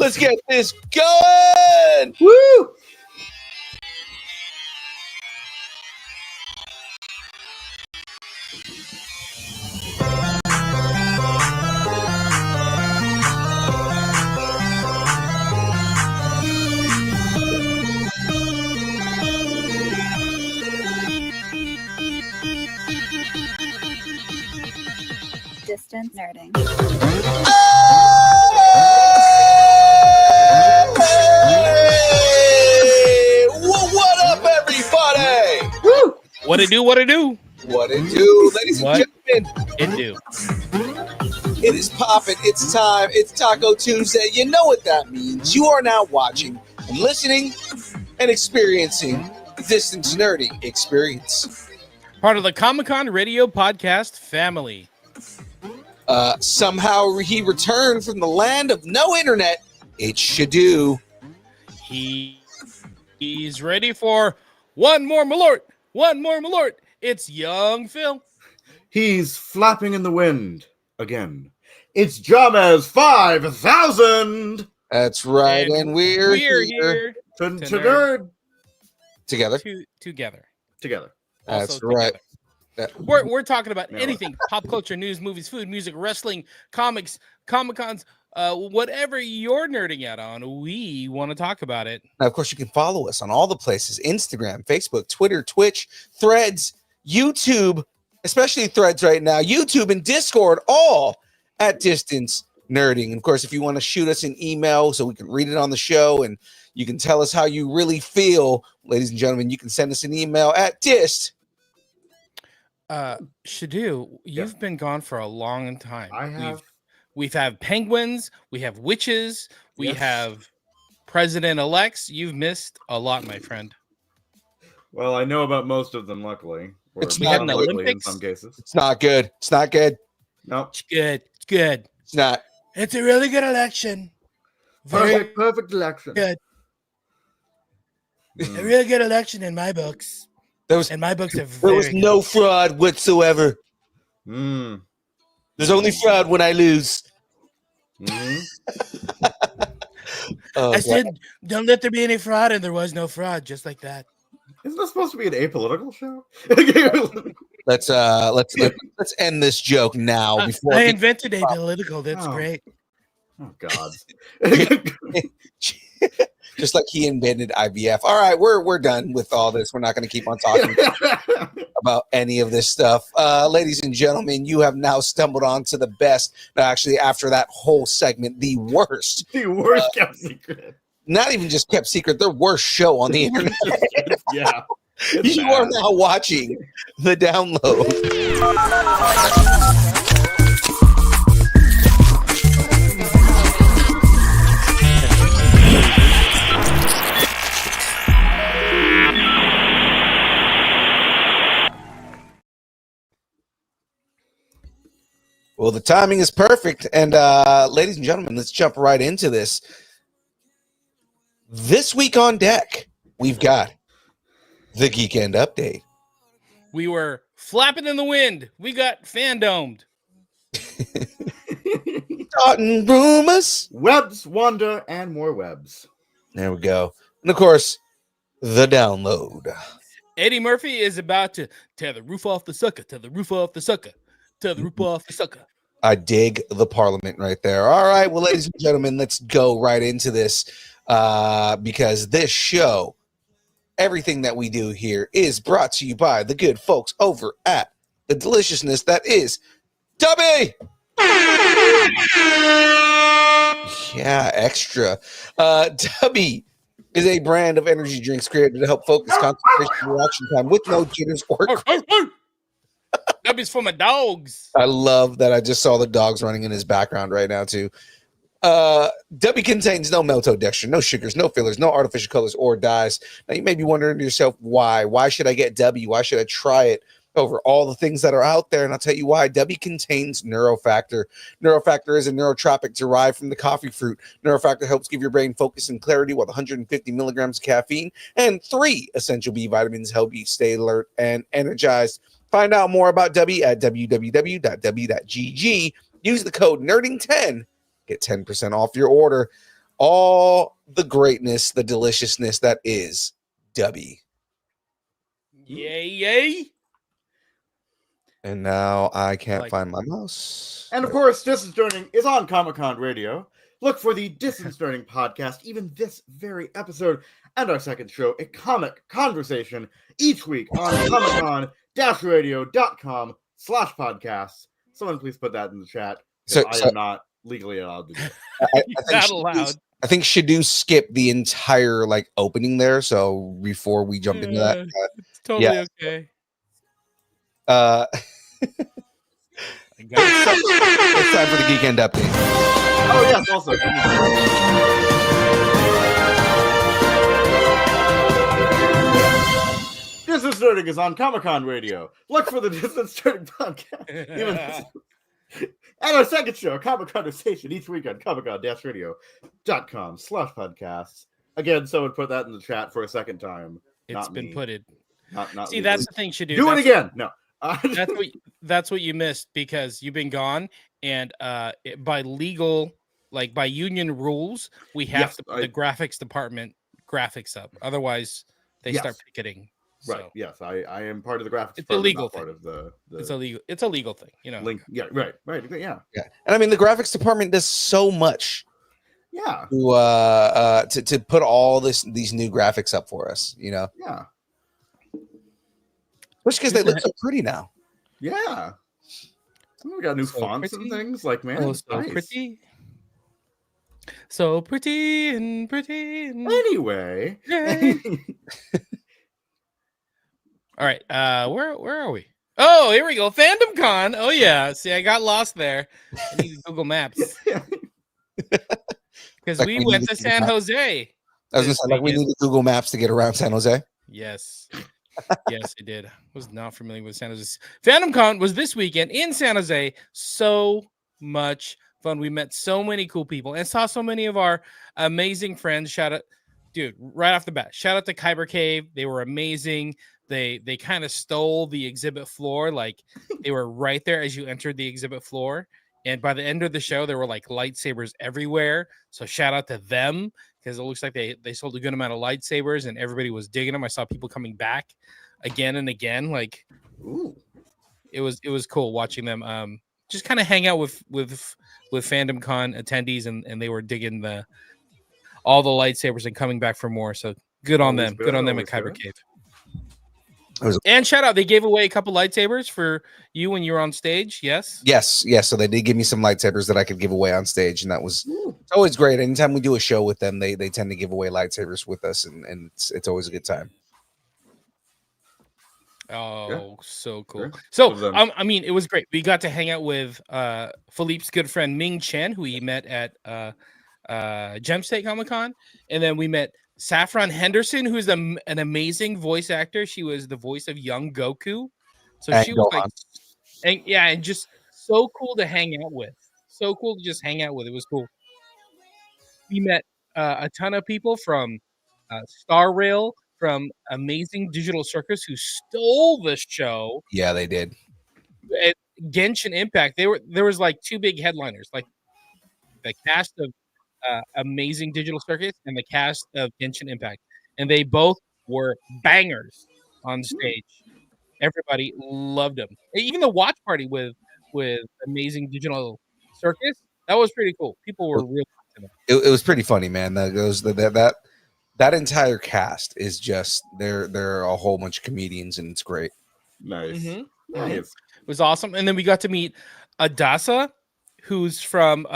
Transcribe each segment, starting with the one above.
Let's get this going. Woo! Distance nerding. Hey! What up, everybody? Woo! What it do? What it do? What it do, ladies What? and gentlemen? It do. It is popping. It's time. It's Taco Tuesday. You know what that means. You are now watching and listening and experiencing the Distance Nerding experience. Part of the Comic-Con Radio Podcast family. Somehow he returned from the land of no internet. SHDU. He's ready for one more Malort. One more Malort. It's young Phil. He's flapping in the wind again. It's Jahmez 5000. That's right, and we're here To To nerd. together. together. Together. That's Also right. together. We're talking about No. anything: pop culture, news, movies, food, music, wrestling, comics, Comic-Cons, whatever you're nerding out on. We want to talk about it. Now, of course, you can follow us on all the places: Instagram, Facebook, Twitter, Twitch, Threads, YouTube, especially Threads right now, YouTube and Discord, all at Distance Nerding. And of course, if you want to shoot us an email so we can read it on the show and you can tell us how you really feel, ladies and gentlemen, you can send us an email at dist. SHDU, you've been gone for a long time. I have. We've had penguins, we have witches, we Yes. have president-elects. You've missed a lot, my friend. Well, I know about most of them, luckily. Or It's not unluckily in Olympics. some cases. It's not good. It's not good. No. It's good. It's good. It's not. It's a really good election. Perfect election. good. A Mm. really good election in my books. There was And my books are there very was good. no fraud whatsoever. Mm. There's only fraud when I lose. Mhm. Oh, I God. said, don't let there be any fraud, and there was no fraud, just like that. Isn't this supposed to be an apolitical show? Let's end this joke now before I invented apolitical. That's Oh. great. Oh God. just like he invented IVF. All right, we're done with all this. We're not going to keep on talking about any of this stuff. Ladies and gentlemen, you have now stumbled onto the best. No, actually, after that whole segment, the worst. The worst kept secret. Not even just kept secret, the worst show on the internet. Yeah. You are now watching The Download. Well, the timing is perfect. And ladies and gentlemen, let's jump right into this. This week on deck, we've got the Geek End Update. We were flapping in the wind. We got fan-domed. Starting rumors. Webs, Wanda, and more webs. There we go. And of course, the download. Eddie Murphy is about to tear the roof off the sucker, tear the roof off the sucker, tear the roof off the sucker. I dig the parliament right there. All right, well, ladies and gentlemen, let's go right into this because this show, everything that we do here is brought to you by the good folks over at the deliciousness that is Dubby. Yeah, extra. Dubby is a brand of energy drinks created to help focus concentration and reaction time with no jitters or. That is for my dogs. I love that. I just saw the dogs running in his background right now too. W contains no maltodextrin, no sugars, no fillers, no artificial colors or dyes. Now you may be wondering to yourself, why? Why should I get W? Why should I try it over all the things that are out there? And I'll tell you why. W contains Neurofactor. Neurofactor is a neurotropic derived from the coffee fruit. Neurofactor helps give your brain focus and clarity with 150 milligrams of caffeine and 3 essential B vitamins help you stay alert and energized. Find out more about W at www.w.gg. Use the code NERDING10. Get 10% off your order. all the greatness, the deliciousness that is Dubby. Yay. And now I can't Like- find my mouse. And of course, Distance Learning is on Comic-Con Radio. Look for the Distance Learning podcast, even this very episode, and our second show, A Comic Conversation, each week on comiccon-radio.com /podcasts. Someone please put that in the chat. So I am not legally allowed to do it. Not allowed. I think SHDU skipped the entire opening there. So before we jump into that, It's totally okay. uh, I got it. it's time for the Geek End update. Oh, yes, also. Distance Learning is on Comic-Con Radio. Look for the Distance Learning podcast. And our second show, Comic Conversation, each week on comiccon-radio.com /podcasts. Again, someone put that in the chat for a second time. It's Not been me. put. Not See, legally. that's the thing, should Do it again. No. That's what you missed because you've been gone, and by legal, by union rules, we have Yes, to put the graphics department graphics up. Otherwise, they start picketing. Right. So Yes, I am part of the graphics. it's a department, legal not part thing. of the it's a legal thing, link. Yeah. Right. Yeah. Yeah, and I mean the graphics department does so much Yeah. to put all these new graphics up for us. Yeah. Especially because they look so pretty now. Yeah. We got new So fonts pretty. and things. Man, Oh, it's so nice. pretty. So pretty and pretty. And... Anyway. Yay. All right. Where are we? Oh, here we go. Fandom Con. Oh yeah. See, I got lost there. I need Google Maps because Like we we went needed to to San map. Jose. I was gonna This say we weekend. need Google Maps to get around San Jose. Yes. Yes, I did. Was not familiar with San Jose. Fandom Con was this weekend in San Jose. So much fun. We met so many cool people and saw so many of our amazing friends. Shout out, dude, right off the bat. Shout out to Kyber Cave. They were amazing. They kind of stole the exhibit floor. They were right there as you entered the exhibit floor. And by the end of the show, there were lightsabers everywhere. So shout out to them because it looks like they sold a good amount of lightsabers and everybody was digging them. I saw people coming back again and again. Ooh. It was cool watching them just kind of hang out with Fandom Con attendees and they were digging all the lightsabers and coming back for more. So good on Always them. good, Good on them at always Kyber good. Cave. was- And shout out, they gave away a couple lightsabers for you when you were on stage. Yes. Yes. So they did give me some lightsabers that I could give away on stage, and that was Ooh. it's always great. Anytime we do a show with them, they tend to give away lightsabers with us, and it's always a good time. Oh, so cool. Sure. So, Was, um, I mean, it was great. We got to hang out with Philippe's good friend Ming Chen, who he met at Gem State Comic Con, and then we met Saffron Henderson, who's an amazing voice actor. She was the voice of young Goku, so And she was Gohan. and just so cool to hang out with. So cool to just hang out with. It was cool. We met a ton of people from Star Rail, from Amazing Digital Circus, who stole the show. Yeah, they did. At Genshin Impact, there was two big headliners, the cast of Amazing Digital Circus and the cast of Genshin Impact, and they both were bangers on stage. Everybody loved them. Even the watch party with Amazing Digital Circus, that was pretty cool. People were real. It was pretty funny, man. That entire cast is just they're a whole bunch of comedians, and it's great. Nice. Mhm. Nice. It was awesome. And then we got to meet Adasa, who's from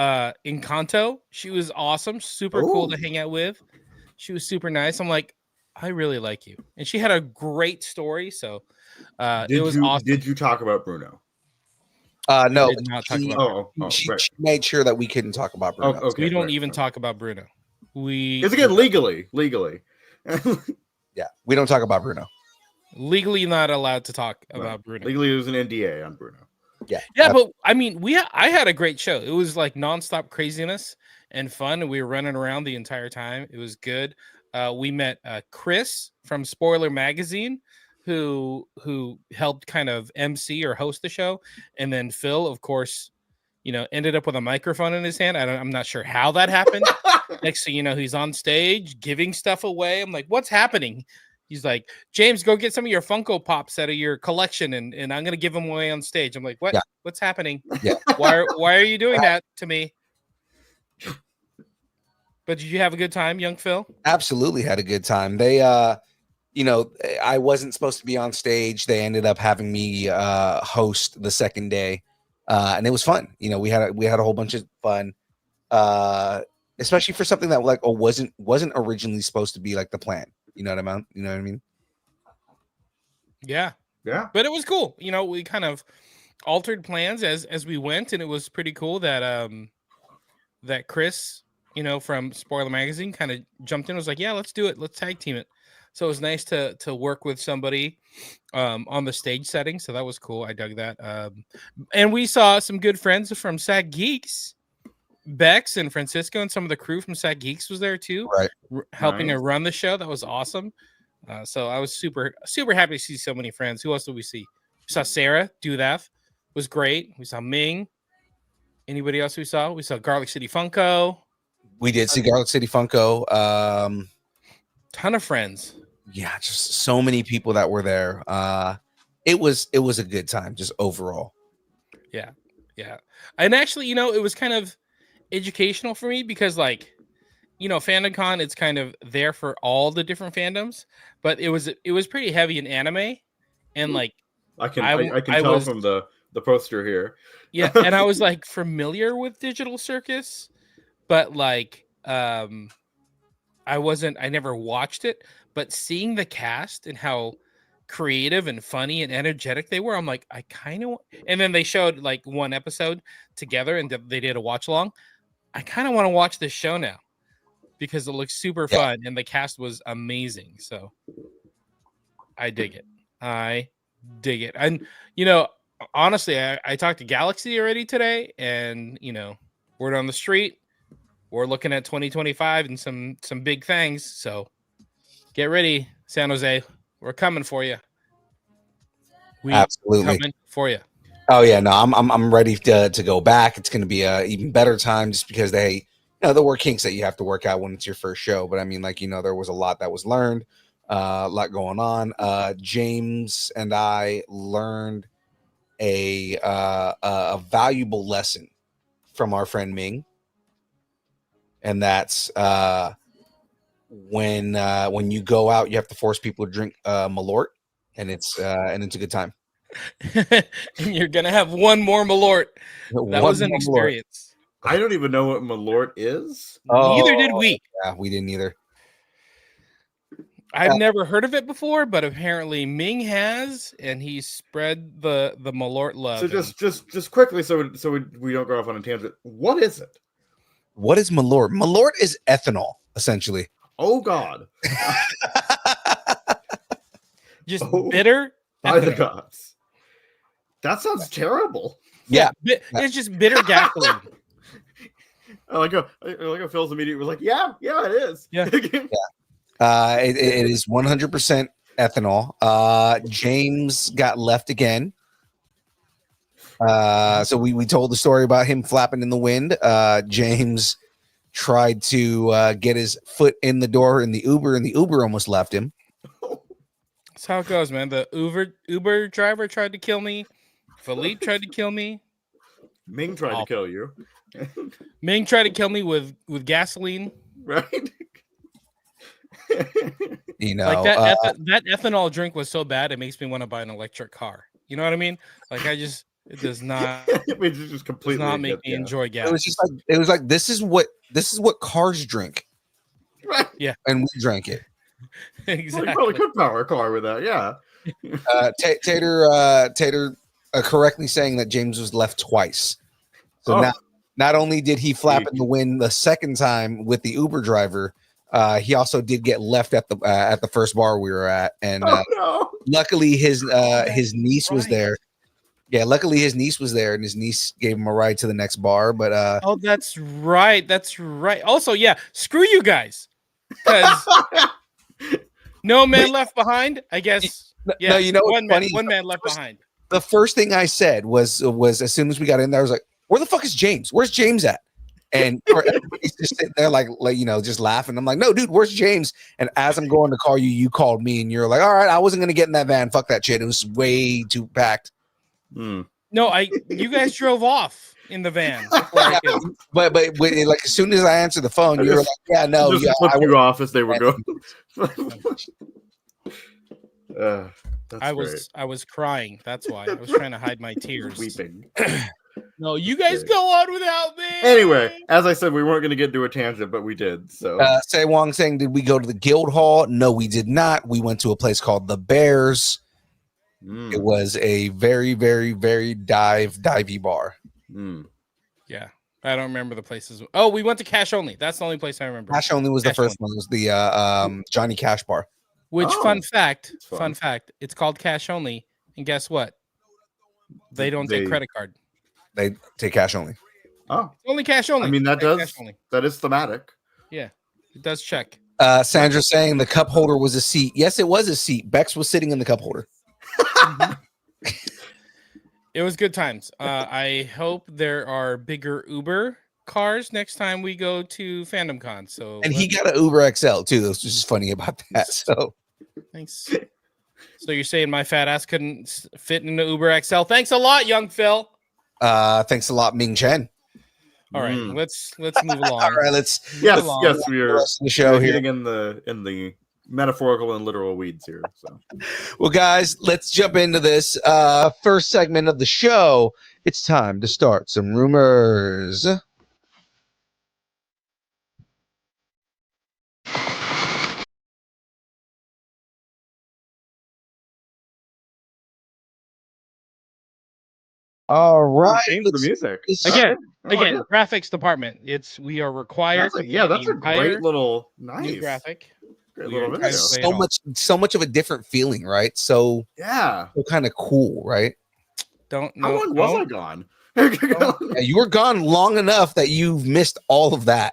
Encanto. She was awesome, super cool to hang out with. She was super nice. I'm like, I really like you. And she had a great story. So it was awesome. Did you talk about Bruno? No, We did not talk she- about she, right. she made sure that we couldn't talk about Bruno. Oh, okay. we don't right, even right. talk about Bruno. Because again, legally. Yeah, we don't talk about Bruno. Legally not allowed to talk about Bruno. Legally, there's an NDA on Bruno. Yeah, Yeah, but I mean, I had a great show. It was nonstop craziness and fun, and we were running around the entire time. It was good. We met Chris from Spoiler Magazine, who helped kind of MC or host the show, and then Phil, of course, ended up with a microphone in his hand. I'm not sure how that happened. Next thing you know, he's on stage giving stuff away. I'm like, what's happening? He's like, James, go get some of your Funko Pops out of your collection, and I'm gonna give them away on stage. I'm like, what? Yeah. What's happening? Yeah. Why are you doing that to me? But did you have a good time, young Phil? Absolutely had a good time. They I wasn't supposed to be on stage. They ended up having me host the second day. And it was fun. We had a whole bunch of fun. Especially for something that wasn't originally supposed to be like the plan. You know what I mean? Yeah. Yeah. But it was cool. We kind of altered plans as we went, and it was pretty cool that that Chris, from Spoiler Magazine kind of jumped in and was like, yeah, let's do it. Let's tag team it. So it was nice to work with somebody on the stage setting. So that was cool. I dug that. And we saw some good friends from SAG Geeks. Bex and Francisco and some of the crew from SAG Geeks was there too, right? Helping to run the show. That was awesome. So I was super, super happy to see so many friends. Who else did we see? We saw Sarah do that. Was great. We saw Ming. Anybody else we saw? We saw Garlic City Funko. We did see Garlic City Funko. Ton of friends. Yeah, just so many people that were there. It was a good time, just overall. Yeah. And actually, it was kind of educational for me because FandomCon, it's kind of there for all the different fandoms, but it was pretty heavy in anime, and I can tell from the poster here. Yeah, and I was familiar with Digital Circus, but I never watched it, but seeing the cast and how creative and funny and energetic they were, I'm like, I kind of, and then they showed one episode together and they did a watch along. I kind of want to watch this show now because it looks super fun and the cast was amazing. So I dig it. And, honestly, I talked to Galaxy already today, and, word on the street, we're looking at 2025 and some big things. So get ready, San Jose. We're coming for you. Absolutely coming for you. Oh yeah, no, I'm ready to go back. It's going to be a even better time just because there were kinks that you have to work out when it's your first show. But I mean, there was a lot that was learned, a lot going on. James and I learned a valuable lesson from our friend Ming, and that's when you go out, you have to force people to drink Malort, and it's a good time. And you're gonna have one more Malort. That was an experience. I don't even know what Malort is. Neither did we. Yeah, we didn't either. I've never heard of it before, but apparently Ming has, and he spread the Malort love. So just quickly, so we don't go off on a tangent. What is it? What is Malort? Malort is ethanol, essentially. Oh God! Just bitter. By the gods. That sounds terrible. Yeah. It's just bitter gasoline. I like how Phil's immediately was like, yeah, it is. Yeah. It is 100% ethanol. James got left again. So we told the story about him flapping in the wind. James tried to get his foot in the door in the Uber, and the Uber almost left him. That's how it goes, man. The Uber driver tried to kill me. Philippe tried to kill me. Ming tried to kill you. Ming tried to kill me with gasoline. Right. That ethanol drink was so bad it makes me want to buy an electric car. You know what I mean? It does not. It just completely does not make me enjoy gas. It was like this is what cars drink. Right. Yeah. And we drank it. Exactly. Well, you probably could power a car with that. Yeah. Tater correctly saying that James was left twice. So not only did he flap in the wind the second time with the Uber driver, he also did get left at the first bar we were at, and luckily his niece was there. Yeah, luckily his niece was there, and his niece gave him a ride to the next bar. But oh, that's right. Also, yeah, screw you guys, because no man left behind. I guess. Yeah, no, you know what's funny? One man left behind. The first thing I said was as soon as we got in there, I was like, where the fuck is James? Where's James at? And everybody's just sitting there like just laughing. I'm like, no, dude, where's James? And as I'm going to call you, you called me, and you're like, all right, I wasn't gonna get in that van. Fuck that shit. It was way too packed. No, you guys drove off in the van. but like as soon as I answered the phone, you were like, yeah, no, just yeah, flipped you off as they were going. I was crying. That's why I was trying to hide my tears. Weeping. No, you guys go on without me. Anyway, as I said, we weren't going to get into a tangent, but we did. So, Say Wong saying, did we go to the Guild Hall? No, we did not. We went to a place called the Bears. It was a very, very, very divey bar. Yeah, I don't remember the places. Oh, we went to Cash Only. That's the only place I remember. Cash Only was the first one. It was the Johnny Cash bar. Which fun fact? It's called Cash Only, and guess what? They don't take credit card. They take cash only. Oh, only cash only. I mean, that is thematic. Yeah, it does check. Sandra saying the cup holder was a seat. Yes, it was a seat. Bex was sitting in the cup holder. It was good times. I hope there are bigger Uber cars next time we go to Fandom Con. And he got an Uber XL too. That's just funny about that. So thanks. So you're saying my fat ass couldn't fit in the Uber XL? Thanks a lot, young Phil. Thanks a lot, Ming Chen. All right, let's move along. All right, yes, we are the show here in the metaphorical and literal weeds here. So, well, guys, let's jump into this first segment of the show. It's time to start some rumors. All right, change the music again. Graphics department. We are required. That's a great little new graphic. Great little video. So much of a different feeling, right? So kind of cool, right? Don't know. How long was I gone? You were gone long enough that you've missed all of that.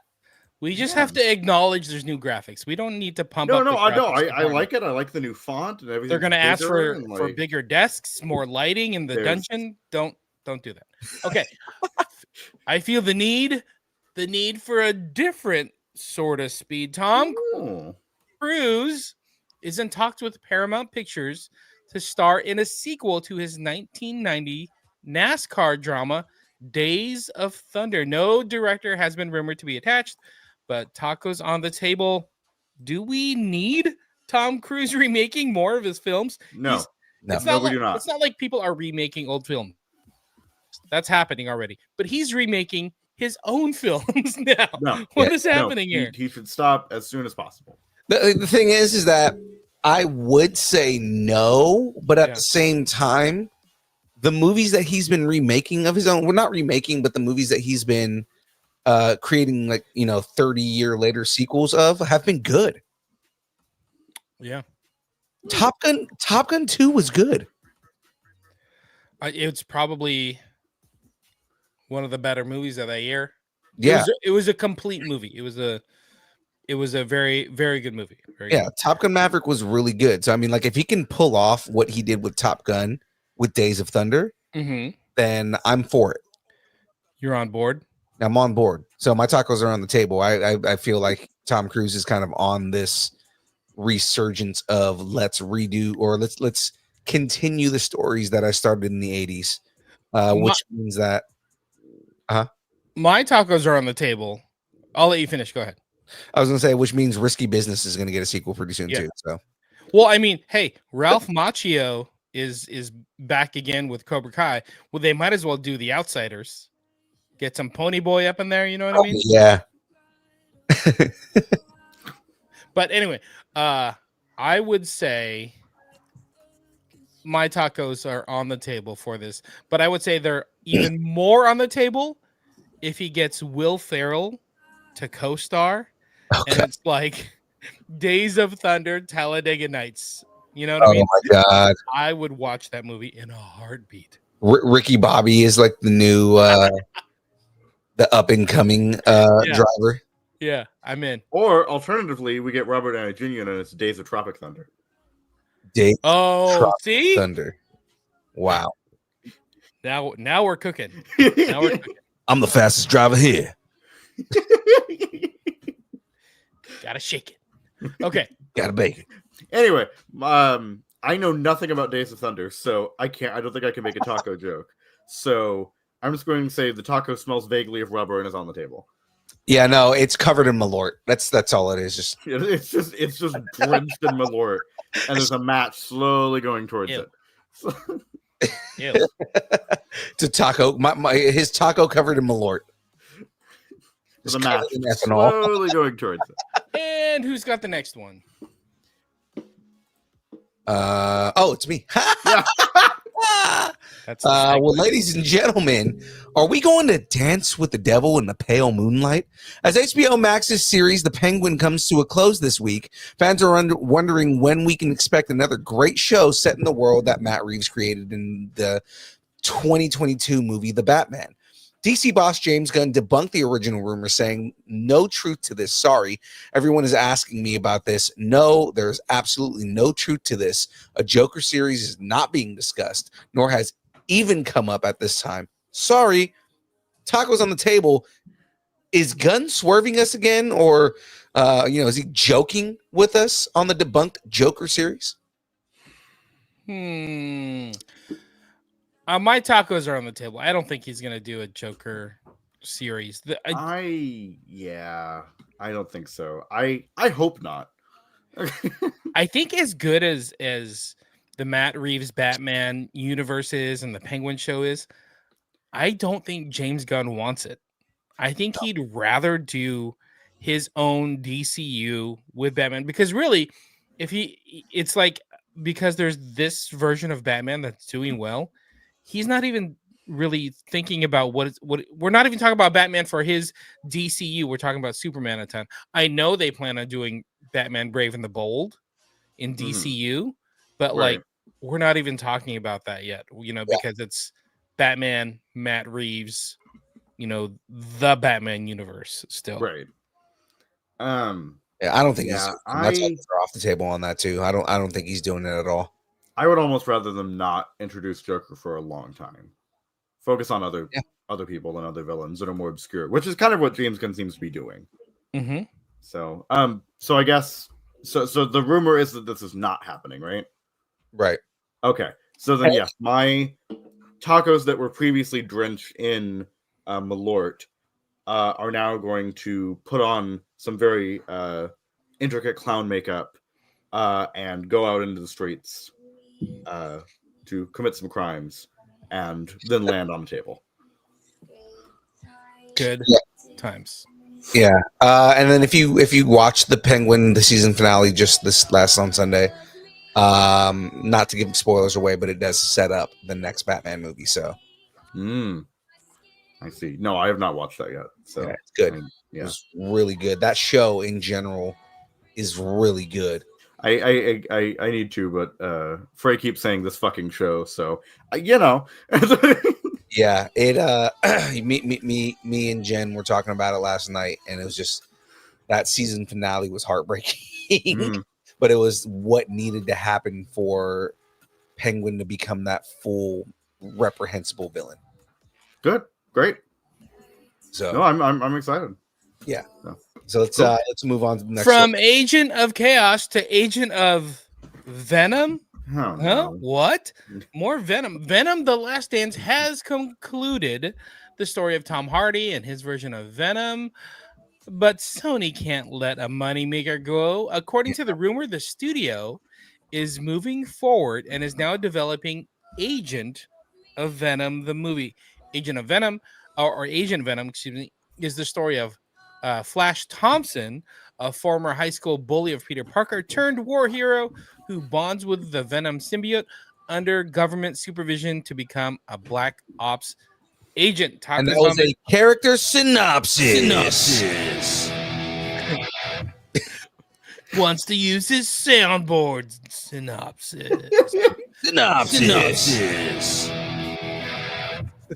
We just have to acknowledge there's new graphics. We don't need to pump up. I like it. I like the new font and everything. They're going to ask for bigger desks, more lighting in the dungeon. Don't do that. Okay. I feel the need for a different sort of speed. Tom Cruise is in talks with Paramount Pictures to star in a sequel to his 1990 NASCAR drama, Days of Thunder. No director has been rumored to be attached, but tacos on the table. Do we need Tom Cruise remaking more of his films? No, we do not. It's not like people are remaking old films. That's happening already. But he's remaking his own films now. What is happening here? He should stop as soon as possible. The thing is that I would say no, but at the same time, the movies that he's been remaking of his own, well, not remaking, but the movies that he's been creating 30-year later sequels of have been good. Yeah. Top Gun 2 was good. It's probably one of the better movies of that year. Yeah. It was a complete movie. It was a very, very good movie. Top Gun Maverick was really good. So I mean, if he can pull off what he did with Top Gun with Days of Thunder, then I'm for it. You're on board? I'm on board. So my tacos are on the table. I feel like Tom Cruise is kind of on this resurgence of let's redo or let's continue the stories that I started in the 80s, which means that my tacos are on the table. I'll let you finish. Go ahead. I was gonna say, which means Risky Business is gonna get a sequel pretty soon too. So, well, I mean, hey, Ralph Macchio is back again with Cobra Kai. Well, they might as well do The Outsiders. Get some Pony Boy up in there. You know what I mean? Yeah. But anyway, I would say my tacos are on the table for this, but I would say they're even more on the table if he gets Will Ferrell to co-star, and it's like Days of Thunder, Talladega Nights. You know what I mean? Oh my God. I would watch that movie in a heartbeat. Ricky Bobby is like the new, the up and coming driver. Yeah, I'm in. Or alternatively, we get Robert Downey Jr. and it's Days of Tropic Thunder. See? Thunder. Wow. Now we're cooking. Now we're cooking. I'm the fastest driver here. Gotta shake it. Okay. Gotta bake it. Anyway, I know nothing about Days of Thunder, so I don't think I can make a taco joke. So I'm just going to say the taco smells vaguely of rubber and is on the table. Yeah, no, it's covered in Malort. That's all it is. It's just drenched in Malort, and there's a match slowly going towards it. Ew. It's a taco. His taco covered in Malort. There's a match slowly going towards it. And who's got the next one? It's me. That's well, ladies and gentlemen, are we going to dance with the devil in the pale moonlight? As HBO Max's series The Penguin comes to a close this week, fans are wondering when we can expect another great show set in the world that Matt Reeves created in the 2022 movie The Batman. DC boss James Gunn debunked the original rumor, saying, "No truth to this. Sorry. Everyone is asking me about this. No, there's absolutely no truth to this. A Joker series is not being discussed, nor has even come up at this time. Sorry." Tacos on the table. Is Gunn swerving us again? Or, is he joking with us on the debunked Joker series? My tacos are on the table. I don't think he's going to do a Joker series. I don't think so. I hope not. I think as good as the Matt Reeves Batman universe is and the Penguin show is, I don't think James Gunn wants it. I think he'd rather do his own DCU with Batman, because really, it's like, because there's this version of Batman that's doing well, he's not even really thinking about what we're not even talking about Batman for his DCU. We're talking about Superman a ton. I know they plan on doing Batman Brave and the Bold in DCU, but like, we're not even talking about that yet, because it's Batman, Matt Reeves, the Batman universe still. Right. I don't think that's off the table on that too. I don't think he's doing it at all. I would almost rather them not introduce Joker for a long time. Focus on other people and other villains that are more obscure, which is kind of what James Gunn seems to be doing. Mm-hmm. So I guess so the rumor is that this is not happening, right? Right. Okay. So then, yes, my tacos that were previously drenched in Malort are now going to put on some very intricate clown makeup and go out into the streets to commit some crimes and then land on the table. Good times. Yeah. And then if you watch the Penguin, the season finale just this last on Sunday, not to give spoilers away, but it does set up the next Batman movie. So I see. No, I have not watched that yet. So yeah, it's good. It's really good. That show in general is really good. I need to, but Frey keeps saying this fucking show, so Yeah, it me and Jen were talking about it last night, and it was just that season finale was heartbreaking. But it was what needed to happen for Penguin to become that full reprehensible villain. Good, great. So no, I'm excited. Yeah. No. So let's move on to the next From one. Agent of Chaos to Agent of Venom. Oh, no. What? More Venom. Venom: The Last Dance has concluded the story of Tom Hardy and his version of Venom. But Sony can't let a moneymaker go. According to the rumor, the studio is moving forward and is now developing Agent of Venom, the movie. Agent of Venom, or Agent Venom, excuse me, is the story of Flash Thompson, a former high school bully of Peter Parker turned war hero who bonds with the Venom symbiote under government supervision to become a Black Ops agent. And that was a character synopsis. Wants to use his soundboard synopsis. Synopsis.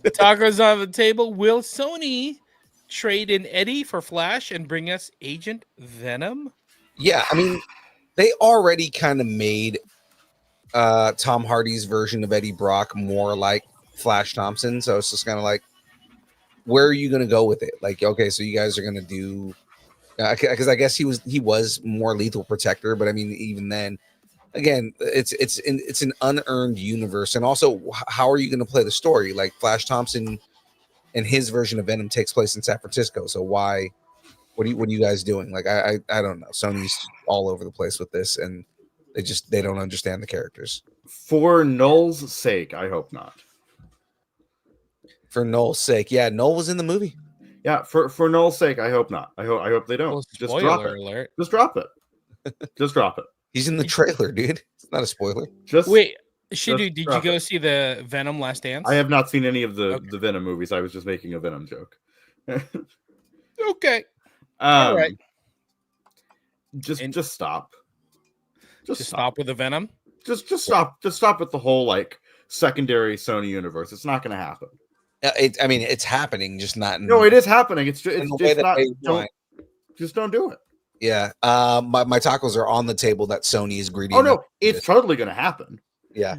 Tacos on the table. Will Sony trade in Eddie for Flash and bring us Agent Venom? Yeah, I mean, they already kind of made Tom Hardy's version of Eddie Brock more like Flash Thompson, so it's just kind of like, where are you going to go with it? Like, okay, so you guys are going to do, because I guess he was more Lethal Protector, but I mean, even then, again, it's an unearned universe, and also, how are you going to play the story? Like, Flash Thompson and his version of Venom takes place in San Francisco, so why? What are you guys doing? Like, I don't know. Sony's all over the place with this, and they don't understand the characters. For Null's sake, I hope not. For Noel's sake, yeah, Noel was in the movie. Yeah, for Null's sake, I hope not. I hope they don't. Well, Just drop it. alert. Just drop it. Just drop it. He's in the trailer, dude. It's not a spoiler. Just Wait, did you drop go it. see the Venom Last Dance? I have not seen any of the Okay. Venom movies. I was just making a Venom joke. Okay. All right. Just stop. Just stop with the Venom. Just stop. Just stop with the whole like secondary Sony universe. It's not going to happen. I mean, it's happening, just not in. No, it is happening. It's in the just way that not. they Don't, want. just don't do it. Yeah. My tacos are on the table that Sony is greedy. Oh no, enough to it's do. totally going to happen. Yeah.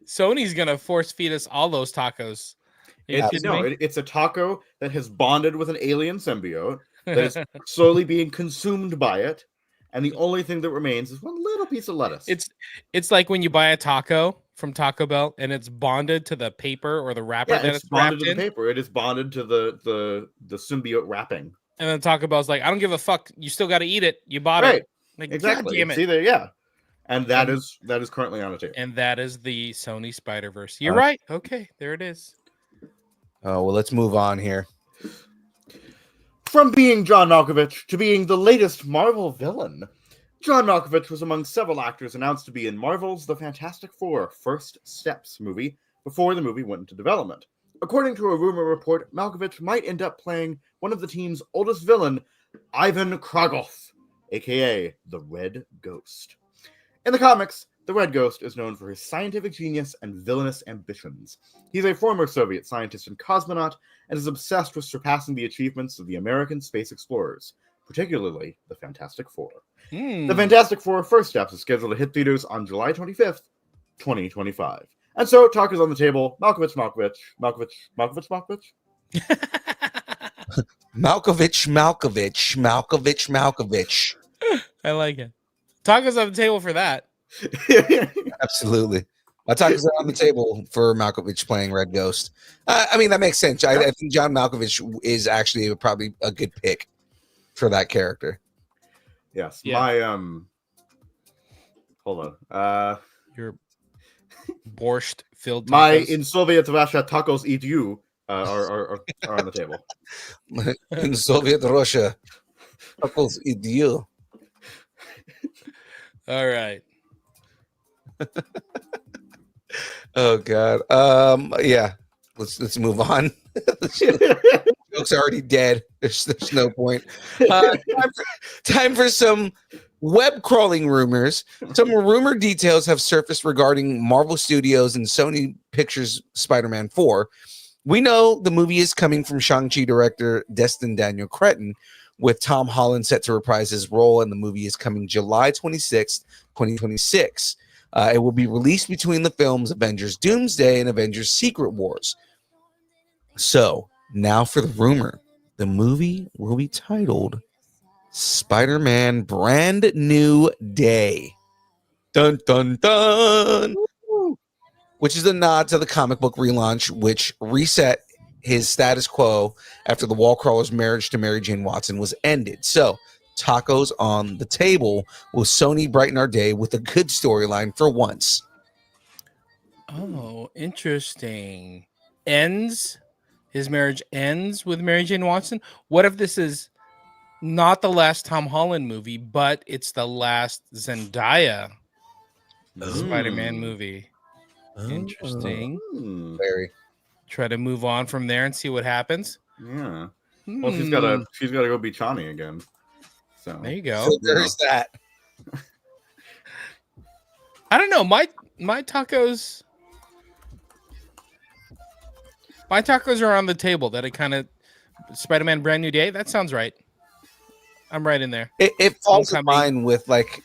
Sony's gonna force feed us all those tacos. It's a taco that has bonded with an alien symbiote that is slowly being consumed by it, and the only thing that remains is one little piece of lettuce. It's like when you buy a taco from Taco Bell and it's bonded to the paper or the wrapper that it's it's bonded wrapped to the in, paper. It is bonded to the symbiote wrapping. and then Taco Bell's like, I don't give a fuck. You still got to eat it. You bought it. Like, Exactly. God damn it. See there, yeah. And that is currently on the table. And that is the Sony Spider-Verse. You're right. Okay, there it is. Oh well, let's move on here. From being John Malkovich to being the latest Marvel villain, John Malkovich was among several actors announced to be in Marvel's The Fantastic Four First Steps movie before the movie went into development. According to a rumor report, Malkovich might end up playing one of the team's oldest villain, Ivan Kragoff, aka the Red Ghost. In the comics, the Red Ghost is known for his scientific genius and villainous ambitions. He's a former Soviet scientist and cosmonaut, and is obsessed with surpassing the achievements of the American space explorers, particularly the Fantastic Four. The Fantastic Four First Steps is scheduled to hit theaters on July 25th, 2025. And so, talk is on the table. Malkovich. Malkovich. I like it. Tacos on the table for that. Absolutely. My tacos are on the table for Malkovich playing Red Ghost. I mean, that makes sense. I think John Malkovich is actually probably a good pick for that character. Yes. Yeah. My hold on. Your borscht filled tacos. My in Soviet Russia tacos eat you are on the table. In Soviet Russia, tacos eat you. All right. Oh God. Yeah. Let's move on. Joke's already dead. There's no point. Time for some web crawling rumors. Some rumor details have surfaced regarding Marvel Studios and Sony Pictures Spider-Man 4. We know the movie is coming from Shang-Chi director Destin Daniel Cretton, with Tom Holland set to reprise his role, and the movie is coming July 26th, 2026. It will be released between the films Avengers Doomsday and Avengers Secret Wars. So, now for the rumor. The movie will be titled Spider-Man Brand New Day. Dun, dun, dun. Which is a nod to the comic book relaunch, which reset his status quo after the Wallcrawler's marriage to Mary Jane Watson was ended. So, tacos on the table. Will Sony brighten our day with a good storyline for once? Oh, interesting. His marriage ends with Mary Jane Watson. What if this is not the last Tom Holland movie, but it's the last Zendaya Spider-Man movie? Interesting. Very. Try to move on from there and see what happens. Yeah. Well, she's gotta go be Chani again. So There you go. So there's that. I don't know. My tacos. My tacos are on the table. That it kind of Spider-Man Brand New Day. That sounds right. I'm right in there. It falls in Homecoming. line with like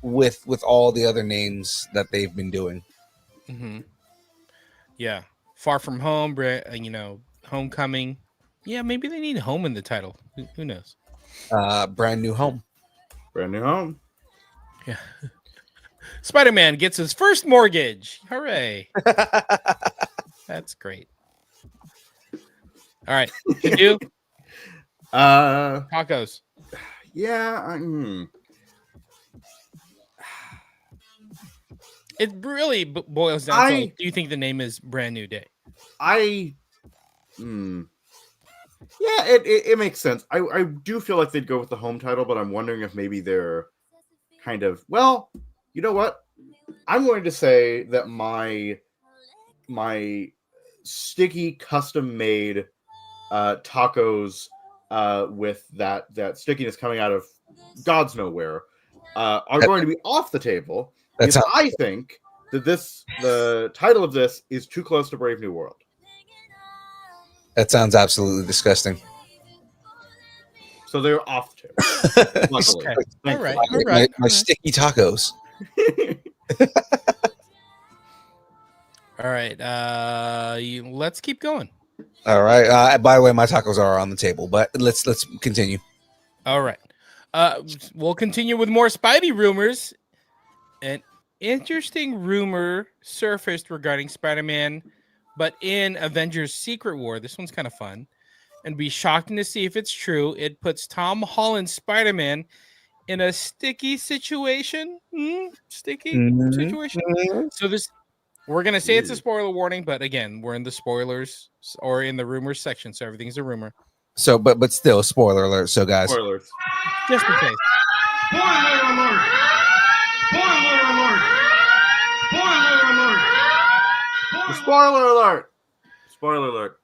with all the other names that they've been doing. Mm-hmm. Yeah. Far From Home, Homecoming. Yeah, maybe they need home in the title. Who knows? Brand New Home. Brand New Home. Yeah. Spider-Man gets his first mortgage. Hooray. That's great. All right. You do? Tacos. Yeah. It really boils down to, do you think the name is Brand New Day? Yeah, it makes sense. I do feel like they'd go with the home title, but I'm wondering if maybe they're kind of, well, you know what? I'm going to say that my sticky custom made tacos with that stickiness coming out of God's nowhere are going to be off the table. Because I think that the title of this is too close to Brave New World. That sounds absolutely disgusting. So they're off the table. Luckily. Okay. All right. My sticky tacos. All right. Let's keep going. All right. By the way, my tacos are on the table, but let's continue. All right. We'll continue with more Spidey rumors. An interesting rumor surfaced regarding Spider-Man, but in Avengers Secret War. This one's kind of fun. And be shocking to see if it's true. It puts Tom Holland's Spider-Man in a sticky situation. Situation. So we're going to say it's a spoiler warning, but again, we're in the spoilers or in the rumors section, so everything's a rumor. So, but still, spoiler alert. So, guys, spoilers. Just in case. Spoiler alert! Spoiler alert! Spoiler alert! Spoiler alert! Spoiler alert.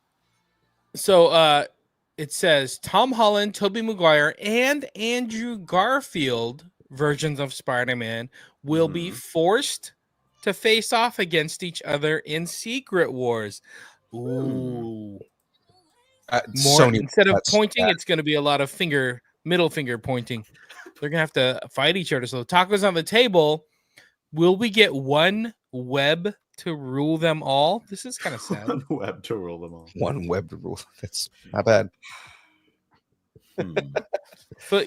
So, it says Tom Holland, Tobey Maguire, and Andrew Garfield versions of Spider-Man will be forced to face off against each other in Secret Wars. Ooh. Sony, instead of pointing, it's going to be a lot of middle finger pointing. They're going to have to fight each other. So tacos on the table. Will we get one web to rule them all? This is kind of sad. One web to rule them all. One web to rule. That's not bad.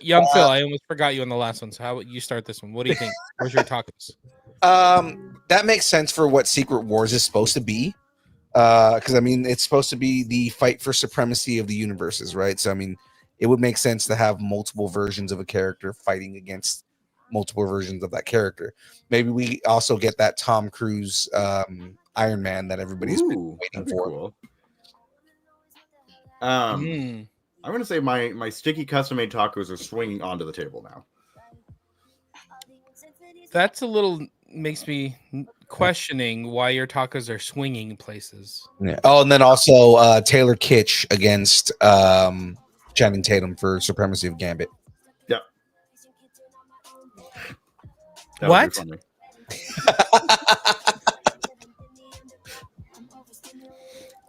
Young Phil, I almost forgot you on the last one. So how about you start this one? What do you think? Where's your tacos? That makes sense for what Secret Wars is supposed to be. Because I mean, it's supposed to be the fight for supremacy of the universes, right? So I mean, it would make sense to have multiple versions of a character fighting against multiple versions of that character. Maybe we also get that Tom Cruise Iron Man that everybody's been waiting for. Cool. I'm going to say my sticky custom-made tacos are swinging onto the table now. That's a little makes me questioning why your tacos are swinging places. Yeah. Oh, and then also Taylor Kitsch against Channing Tatum for Supremacy of Gambit. Yep. What?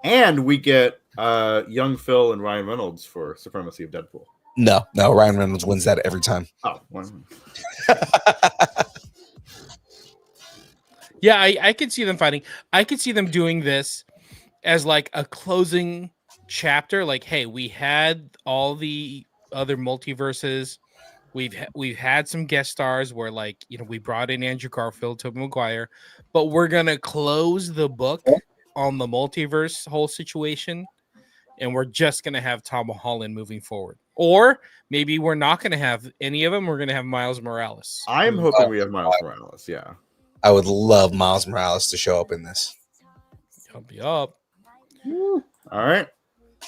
And we get young Phil and Ryan Reynolds for Supremacy of Deadpool. No, Ryan Reynolds wins that every time. Oh, well. Yeah, I could see them fighting. I could see them doing this as like a closing chapter. Like, hey, we had all the other multiverses. We've had some guest stars where, like, we brought in Andrew Garfield, Tobey Maguire, but we're gonna close the book on the multiverse whole situation, and we're just gonna have Tom Holland moving forward. Or maybe we're not gonna have any of them. We're gonna have Miles Morales. I'm hoping we have Miles Morales. Yeah. I would love Miles Morales to show up in this. Yup. All right.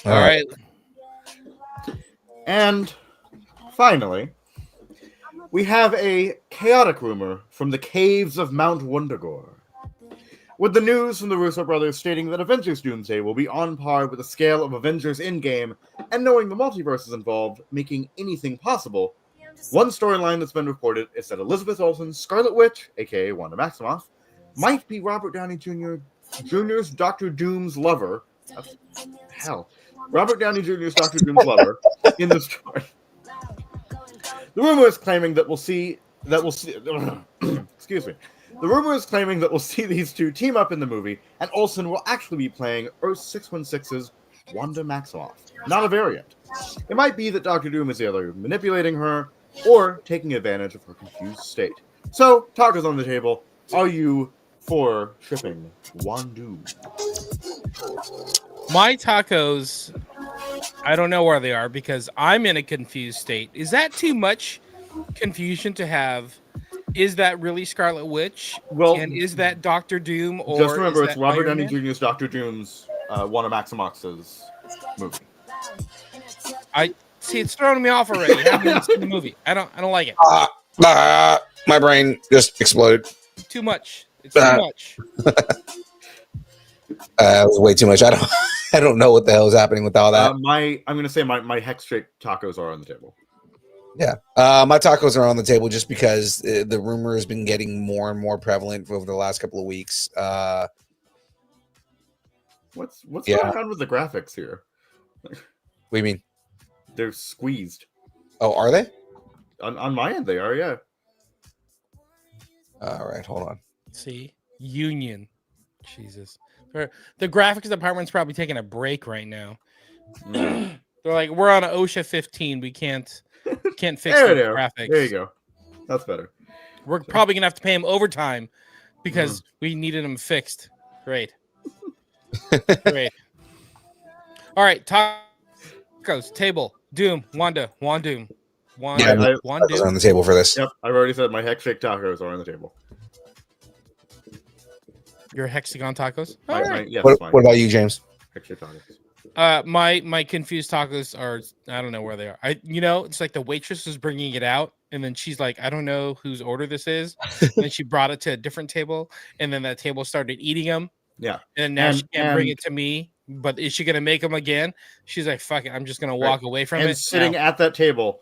All right. And finally, we have a chaotic rumor from the caves of Mount Wundagore, with the news from the Russo brothers stating that Avengers Doomsday will be on par with the scale of Avengers Endgame, and knowing the multiverse is involved, making anything possible. One storyline that's been reported is that Elizabeth Olsen's Scarlet Witch, aka Wanda Maximoff, might be Robert Downey Jr.'s Dr. Doom's lover. Hell. Robert Downey Jr.'s Dr. Doom's lover in the story. The rumor is claiming that we'll see excuse me. The rumor is claiming that we'll see these two team up in the movie, and Olsen will actually be playing Earth 616's Wanda Maximoff, not a variant. It might be that Doctor Doom is either manipulating her or taking advantage of her confused state. So, tacos on the table. Are you for shipping Wandu? My tacos, I don't know where they are because I'm in a confused state. Is that too much confusion to have? Is that really Scarlet Witch? Well, and is that Doctor Doom? Or just remember, is it's that Robert Iron Downey Man? Jr.'s Doctor Doom's Wanda Maximoff's movie. I see it's throwing me off already. I haven't even seen the movie. I don't like it. My brain just exploded. Too much. It's too much. It was way too much. I don't know what the hell is happening with all that. I'm gonna say my hex shaped tacos are on the table. Yeah. My tacos are on the table just because the rumor has been getting more and more prevalent over the last couple of weeks. What's Yeah. going on with the graphics here? What do you mean? They're squeezed. Oh, are they? On my end, they are, yeah. All right, hold on. See, Union. Jesus, the graphics department's probably taking a break right now. Mm. They're like, we're on an OSHA 15. We can't fix There, the there. graphics. There you go. That's better. We're probably gonna have to pay him overtime because we needed him fixed. Great. Great. All right, tacos, table, Doom, Wanda, Wandoom. Yeah, I on the table for this. Yep, I've already said my hex shaped tacos are on the table. Your hexagon tacos. My- All my- right. yes, What mine. about you, James? Hex shaped tacos. My confused tacos are, I don't know where they are. It's like the waitress was bringing it out, and then she's like, I don't know whose order this is. And then she brought it to a different table, and then that table started eating them. Yeah. And now she can't bring and- it to me. But is she gonna make them again? She's like, fuck it, I'm just gonna walk away from And it. sitting now. at that table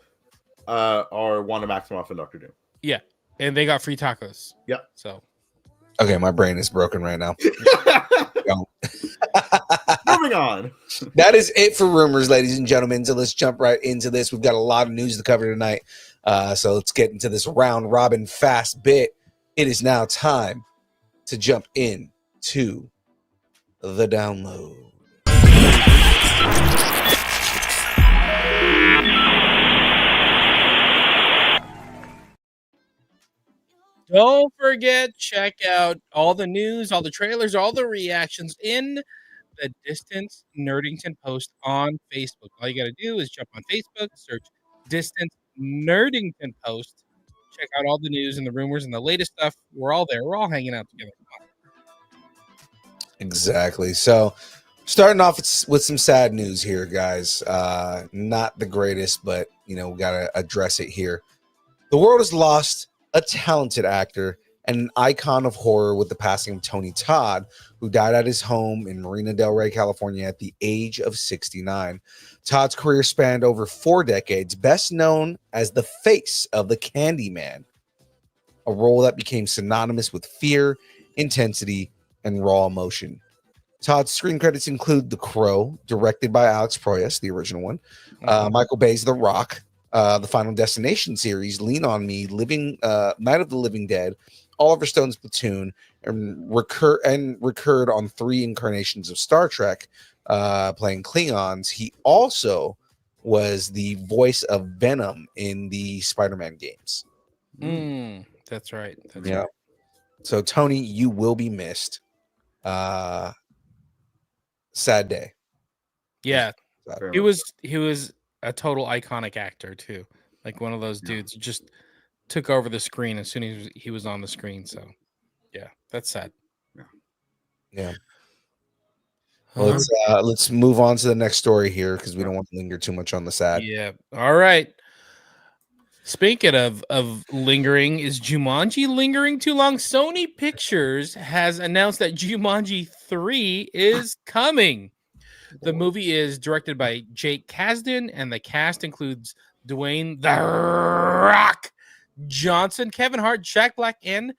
are Wanda Maximoff and Doctor Doom. Yeah, and they got free tacos. Yep. So Okay, my brain is broken right now. Moving on. That is it for rumors, ladies and gentlemen. So let's jump right into this. We've got a lot of news to cover tonight. So let's get into this round robin fast bit. It is now time to jump in to the download. don't forget, check out all the news, all the trailers, all the reactions in the Distance Nerdington post on Facebook. All you got to do is jump on Facebook, search Distance Nerdington post, check out all the news and the rumors and the latest stuff. We're all there. We're all hanging out together. Exactly. So starting off with some sad news here, guys. Not the greatest, but we got to address it here. The world has lost a talented actor and an icon of horror with the passing of Tony Todd, who died at his home in Marina del Rey, California at the age of 69. Todd's career spanned over 4 decades, best known as the face of the Candyman, a role that became synonymous with fear, intensity, and raw emotion. Todd's screen credits include The Crow, directed by Alex Proyas, the original one, Michael Bay's The Rock, the Final Destination series, Lean on Me, Night of the Living Dead, Oliver Stone's Platoon, and recurred on 3 incarnations of Star Trek, playing Klingons. He also was the voice of Venom in the Spider-Man games. That's right. That's Yeah. right. So Tony, you will be missed. Sad day. Yeah. Very He much was a total iconic actor too. Like one of those dudes who just took over the screen as soon as he was on the screen. So yeah, that's sad. Yeah. Well, let's move on to the next story here because we don't want to linger too much on the sad. Yeah. All right. Speaking of lingering, is Jumanji lingering too long? Sony Pictures has announced that Jumanji 3 is coming. The movie is directed by Jake Kasdan, and the cast includes Dwayne "The Rock" Johnson, Kevin Hart, Jack Black, and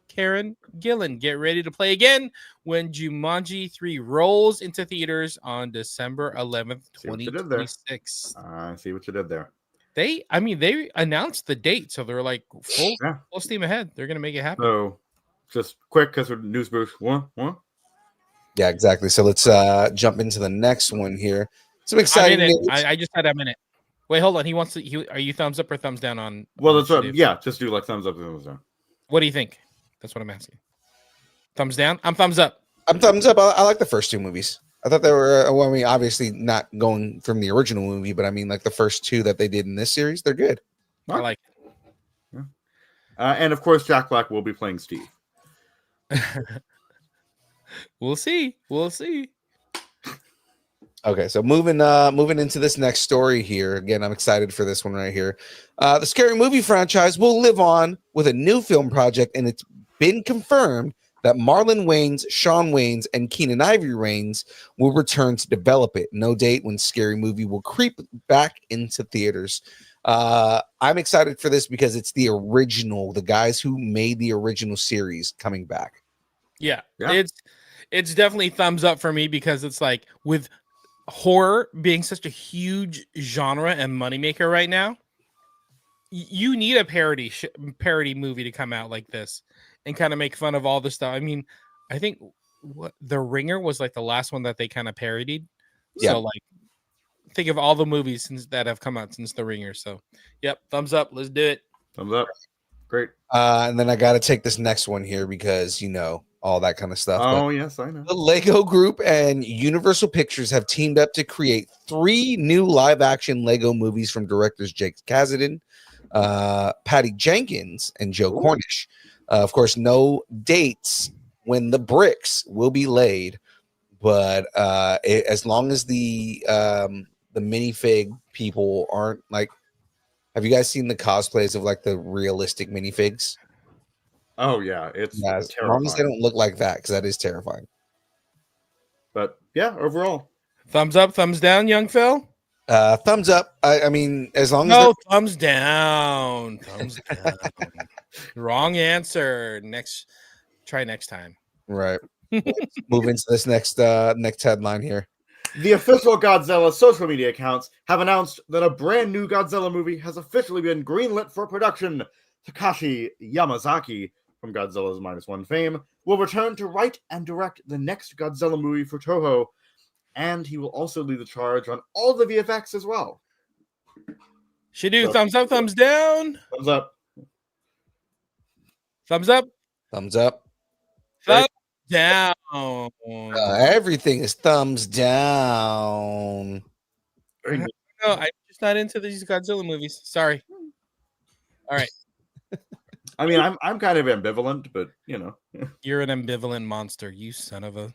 Karen Gillan. Get ready to play again when Jumanji 3 rolls into theaters on December 11th, See what you did there. 2026. I see what you did there. They announced the date, so they're like full steam ahead. They're gonna make it happen. So just quick because of news booth. What? Yeah, exactly. So let's jump into the next one here. Some I'm exciting in it. news. I just had a minute. Wait, hold on. He wants to. Are you thumbs up or thumbs down on? Well, on that's what. SHDU? Yeah, just do like thumbs up, thumbs down. What do you think? That's what I'm asking. Thumbs down. I'm thumbs up. I'm thumbs up. I like the first two movies. I thought they were. Well, I mean, obviously not going from the original movie, but I mean, like the first two that they did in this series, they're good. I like. And of course, Jack Black will be playing Steve. We'll see. We'll see. Okay, so moving into this next story here. Again, I'm excited for this one right here. The Scary Movie franchise will live on with a new film project, and it's been confirmed that Marlon Wayans, Sean Wayans, and Keenan Ivory Wayans will return to develop it. No date when Scary Movie will creep back into theaters. I'm excited for this because it's the original, the guys who made the original series coming back. Yeah. It's definitely thumbs up for me because it's like with horror being such a huge genre and moneymaker right now, you need a parody movie to come out like this and kind of make fun of all the stuff. I mean, I think The Ringer was like the last one that they kind of parodied. Yeah. So like think of all the movies that have come out since The Ringer. So yep, thumbs up. Let's do it. Thumbs up. Great. And then I got to take this next one here because, you know, all that kind of stuff. Oh, yes, I know. The Lego Group and Universal Pictures have teamed up to create 3 new live-action Lego movies from directors Jake Kasdan, Patty Jenkins, and Joe Cornish. Of course, no dates when the bricks will be laid, but as long as the minifig people aren't like, have you guys seen the cosplays of like the realistic minifigs? Oh yeah, it's As terrifying. long as they don't look like that, because that is terrifying. But yeah, overall, Thumbs up, thumbs down, young Phil. Thumbs up. I mean, as long as No, thumbs down. Thumbs down. Wrong answer. Try next time. right. Let's move into this next headline here. the official Godzilla social media accounts have announced that a brand new Godzilla movie has officially been greenlit for production. Takashi Yamazaki, from Godzilla's -1 fame, will return to write and direct the next Godzilla movie for Toho, and he will also lead the charge on all the VFX as well. SHDU, thumbs up, thumbs down. Thumbs up. Thumbs up. Thumbs up. Thumbs down. Everything is thumbs down. Very good. No, I'm just not into these Godzilla movies. Sorry. All right. I mean, I'm kind of ambivalent, but you know. You're an ambivalent monster, you son of a.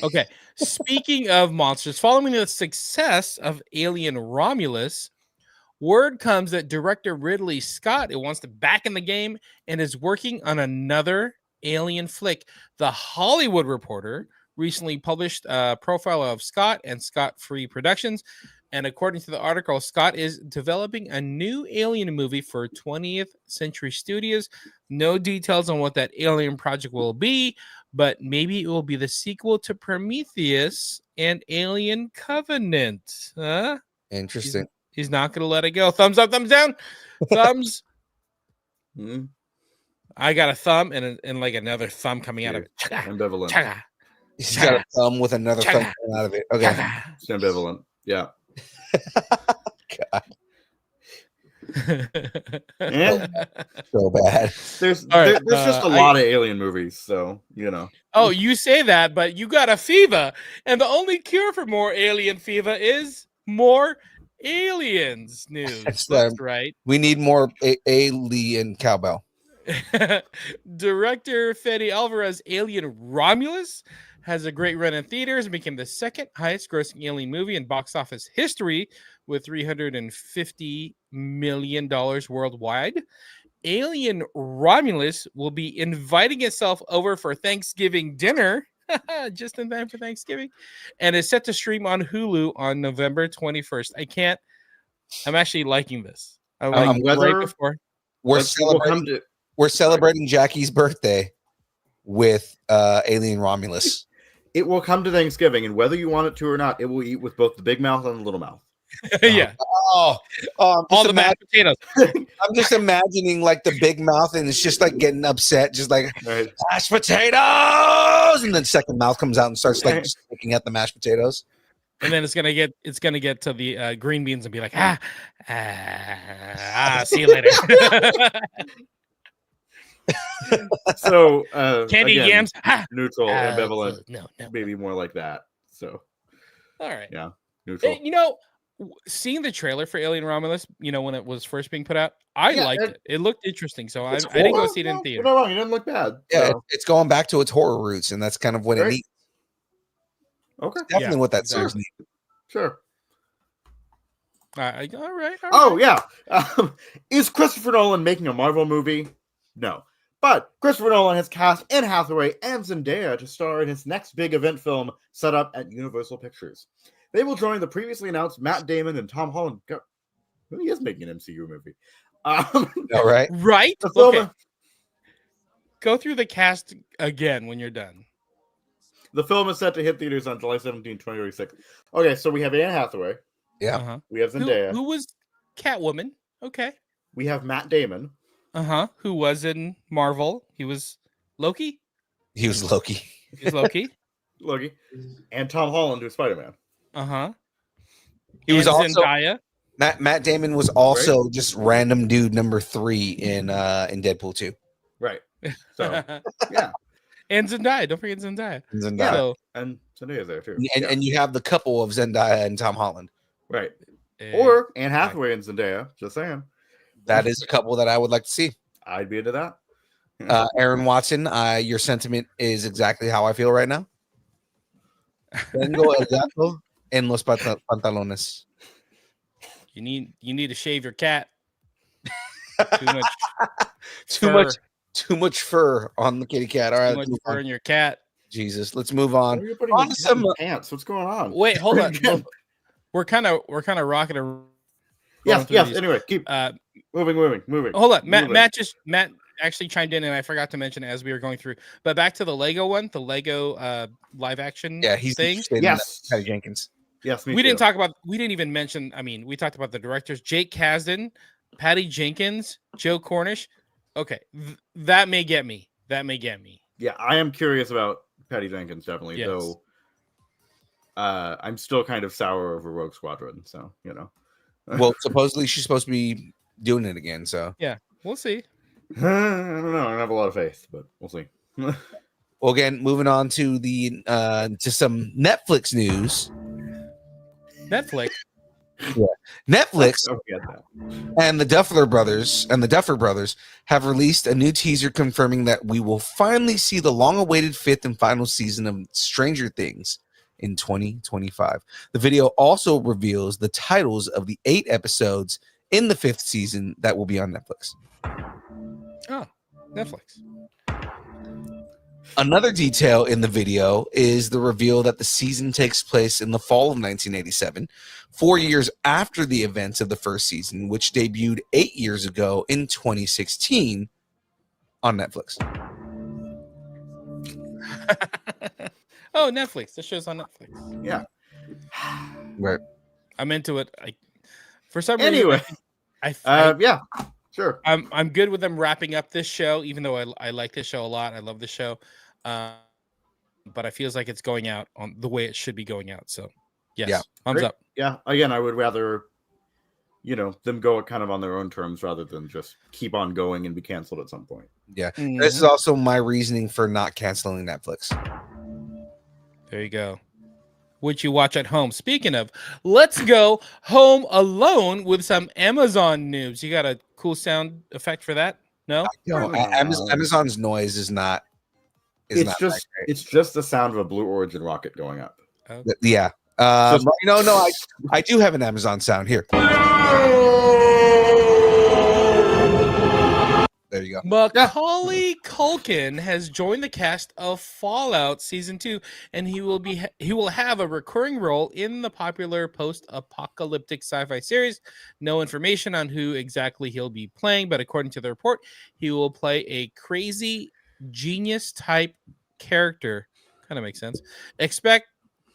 Okay. Speaking of monsters, following the success of Alien Romulus, word comes that director Ridley Scott wants to back in the game and is working on another Alien flick. The Hollywood Reporter recently published a profile of Scott and Scott Free Productions. And according to the article, Scott is developing a new Alien movie for 20th Century Studios. No details on what that Alien project will be, but maybe it will be the sequel to Prometheus and Alien Covenant. Huh? Interesting. He's not going to let it go. Thumbs up, thumbs down, thumbs. I got a thumb and like another thumb coming out of it. Ambivalent. He's got a thumb with another thumb coming out of it. Okay. It's ambivalent. Yeah. God, And so bad. there's right, there's just a lot of Alien movies, so you know. Oh, you say that, but you got a fever, and the only cure for more alien fever is more aliens news. That's right. We need more alien cowbell. Director Fede Alvarez' Alien Romulus has a great run in theaters and became the second highest grossing alien movie in box office history with $350 million worldwide. Alien Romulus will be inviting itself over for Thanksgiving dinner just in time for Thanksgiving and is set to stream on Hulu on November 21st. I'm actually liking this. We're celebrating Jackie's birthday with Alien Romulus. It will come to Thanksgiving, and whether you want it to or not, it will eat with both the big mouth and the little mouth. Yeah, Oh, I'm all just, the mashed potatoes. I'm just imagining like the big mouth, and it's just like getting upset, just like Right. mashed potatoes, and then second mouth comes out and starts like just looking at the mashed potatoes. And then it's gonna get to the green beans and be like, see you later. So Candy again, yams, neutral, ambivalent, no. maybe more like that. So All right. yeah, neutral. You know, seeing the trailer for Alien Romulus, you know, when it was first being put out, I Yeah, liked it. It looked interesting, so I It's didn't go Well, see it in well, theater. You're not wrong. It doesn't look bad. Yeah, So, it's going back to its horror roots, and that's kind of what it Right. needs. okay, Definitely Yeah, what that exactly. series needs. sure. All right. Oh yeah. Is Christopher Nolan making a Marvel movie? No. But Christopher Nolan has cast Anne Hathaway and Zendaya to star in his next big event film set up at Universal Pictures. They will join the previously announced Matt Damon and Tom Holland. He is making an MCU movie. All right. Right? The film, Okay. Go through the cast again when you're done. the film is set to hit theaters on July 17, 2026. Okay, so we have Anne Hathaway. Yeah. Uh-huh. We have Zendaya. Who was Catwoman? Okay. We have Matt Damon. Who was in Marvel? He was Loki. He was Loki. He's Loki. Loki. And Tom Holland, who's Spider-Man. He was And also Zendaya. Matt Damon was also just random dude number 3 in Deadpool 2. Right. So, yeah. And Zendaya. Don't forget Zendaya. Zendaya. So, And Zendaya's there, too. And you have the couple of Zendaya and Tom Holland. Right. Or Anne Hathaway and Zendaya. Just saying. That is a couple that I would like to see. I'd be into that. Aaron Watson, your sentiment is exactly how I feel right now. Tengo el gato en los pantalones. you need to shave your cat. Too much fur on the kitty cat. All right, Too much fur in your cat. Jesus, let's move Why on. are you putting On your to cat in some- pants? What's going on? Wait, hold on. We're kind of rocking a. Yes. through these. Anyway, keep moving. Hold on, Moving. Matt actually chimed in, and I forgot to mention as we were going through. But back to the Lego one, the Lego live action. Yeah, he's thing. interested in Yes. Patty Jenkins. Yes, me We too. didn't even mention. I mean, we talked about the directors: Jake Kasdan, Patty Jenkins, Joe Cornish. Okay, that may get me. Yeah, I am curious about Patty Jenkins, definitely. Yes. Though I'm still kind of sour over Rogue Squadron, so you know. Well, supposedly she's supposed to be doing it again. So, We'll see. I don't know. I don't have a lot of faith, but we'll see. well, again, moving on to the to some Netflix news. Netflix. Netflix Don't get that. and the Duffer Brothers have released a new teaser confirming that we will finally see the long-awaited 5th and final season of Stranger Things in 2025. The video also reveals the titles of the 8 episodes in the 5th season that will be on Netflix. Oh, Netflix. Another detail in the video is the reveal that the season takes place in the fall of 1987, 4 years after the events of the first season, which debuted 8 years ago in 2016 on Netflix. Oh, Netflix. The show's on Netflix. Yeah. Right. I'm into it. For some reason, Anyway, yeah, sure. I'm good with them wrapping up this show, even though I like this show a lot. I love this show, but I feels like it's going out on the way it should be going out. So, yes, Yeah. thumbs Great. up. Yeah. Again, I would rather, them go kind of on their own terms rather than just keep on going and be canceled at some point. Yeah. Mhm. This is also my reasoning for not canceling Netflix. There you go. Would you watch at home? Speaking of, let's go home alone with some Amazon news. You got a cool sound effect for that? No? No, Amazon's noise is not. It's just the sound of a Blue Origin rocket going up. Yeah. No, I do have an Amazon sound here. There you go. Macaulay Culkin has joined the cast of Fallout Season 2, and he will have a recurring role in the popular post-apocalyptic sci-fi series. No information on who exactly he'll be playing, but according to the report, he will play a crazy genius type character. Kind of makes sense. Expect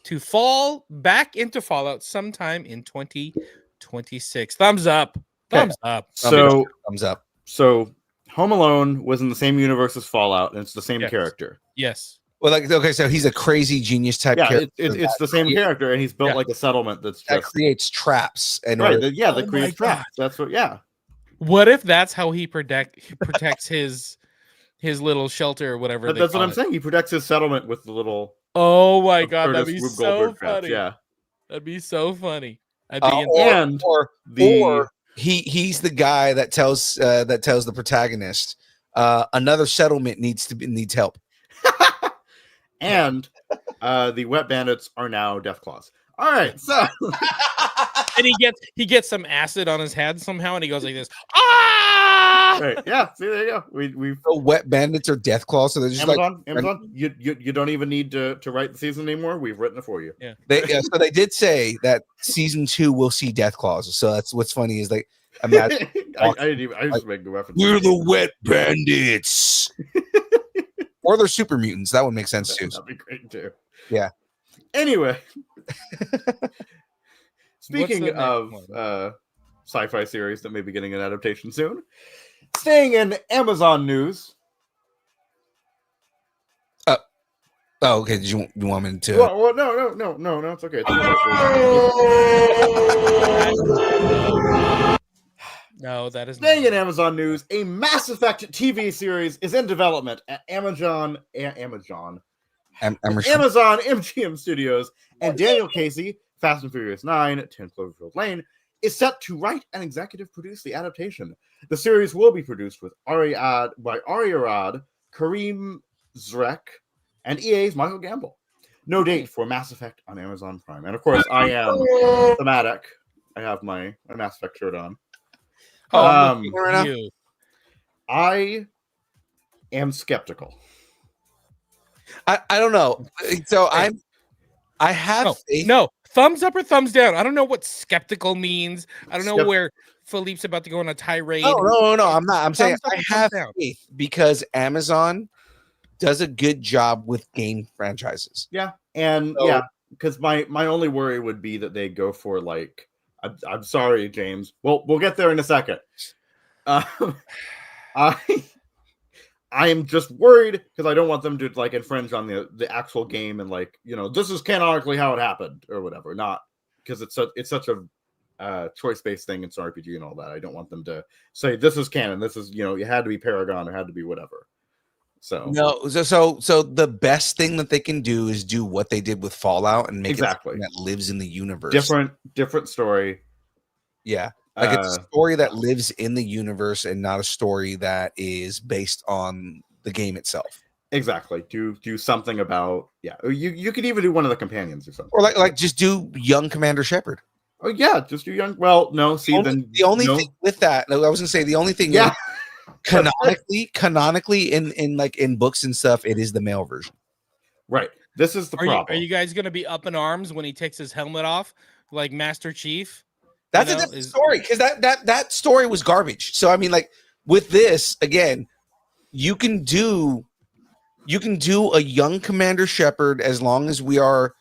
to fall back into Fallout sometime in 2026. Thumbs up. Thumbs up. So Thumbs up. So Home Alone was in the same universe as Fallout, and it's the same Yes. character. Yes. Well, like, okay, so he's a crazy genius type Yeah, character it's the same character, and he's built Yeah. like a settlement that's that just creates traps. And right. order- That Oh creates my traps. That's what. Yeah, What if that's how he protects his little shelter or whatever? that's what I'm saying. He protects his settlement with the little. Oh my god, Curtis that'd be Rube so Goldberg traps, funny. yeah, That'd be so funny. I'd Uh, be in- or, and or, the or he's the guy that tells the protagonist another settlement needs help. and the Wet Bandits are now Deathclaws. All right, so and he gets some acid on his head somehow, and he goes like this. Ah! right, yeah. See, there you go. We've The Wet Bandits are Death Claws, so they're just Amazon. You don't even need to write the season anymore. We've written it for you. Yeah. so they did say that season 2 will see Death Claws. So that's what's funny is like imagine I just make the reference. we're the Wet Bandits. Or they're super mutants. That would make sense too. That'd be great too. Yeah. Anyway, speaking the next of one? sci-fi series that may be getting an adaptation soon, staying in Amazon news. Oh, okay. Did you want me to? Well, no, it's okay. No, that is Staying not. in Amazon news, a Mass Effect TV series is in development at Amazon MGM Studios, and Daniel Casey, Fast and Furious 9, 10 Cloverfield Lane, is set to write and executive produce the adaptation. The series will be produced with Ari Arad, Kareem Zrek, and EA's Michael Gamble. No date for Mass Effect on Amazon Prime. And of course, I am thematic. I have my Mass Effect shirt on. You. I am skeptical. I don't know. So I have faith. No, thumbs up or thumbs down. I don't know what skeptical means. I don't know Skep- where Philippe's about to go on a tirade. No. I'm not. I'm saying Thumbs up I or have thumbs down? faith because Amazon does a good job with game franchises. Yeah, and So- because my only worry would be that they go for like, I'm sorry, James. Well, we'll get there in a second. I am just worried because I don't want them to like infringe on the actual game and like, you know, this is canonically how it happened or whatever. Not because it's such a choice based thing. It's an RPG and all that. I don't want them to say this is canon. This is, you know, it had to be Paragon. It had to be whatever. So No, so the best thing that they can do is do what they did with Fallout and make Exactly. it something that lives in the universe. different story. Yeah. Like it's a story that lives in the universe and not a story that is based on the game itself. Exactly. Do something about You could even do one of the companions or something. Or like just do young Commander Shepard. Oh yeah, just do young. Well, no. See, The only thing with that, I was gonna say the only thing. Yeah. Canonically in books and stuff, it is the male version. Right. This is the problem. Are you guys going to be up in arms when he takes his helmet off, like Master Chief? That's You a know, different story because that story was garbage. So I mean, like with this again, you can do a young Commander Shepard as long as we are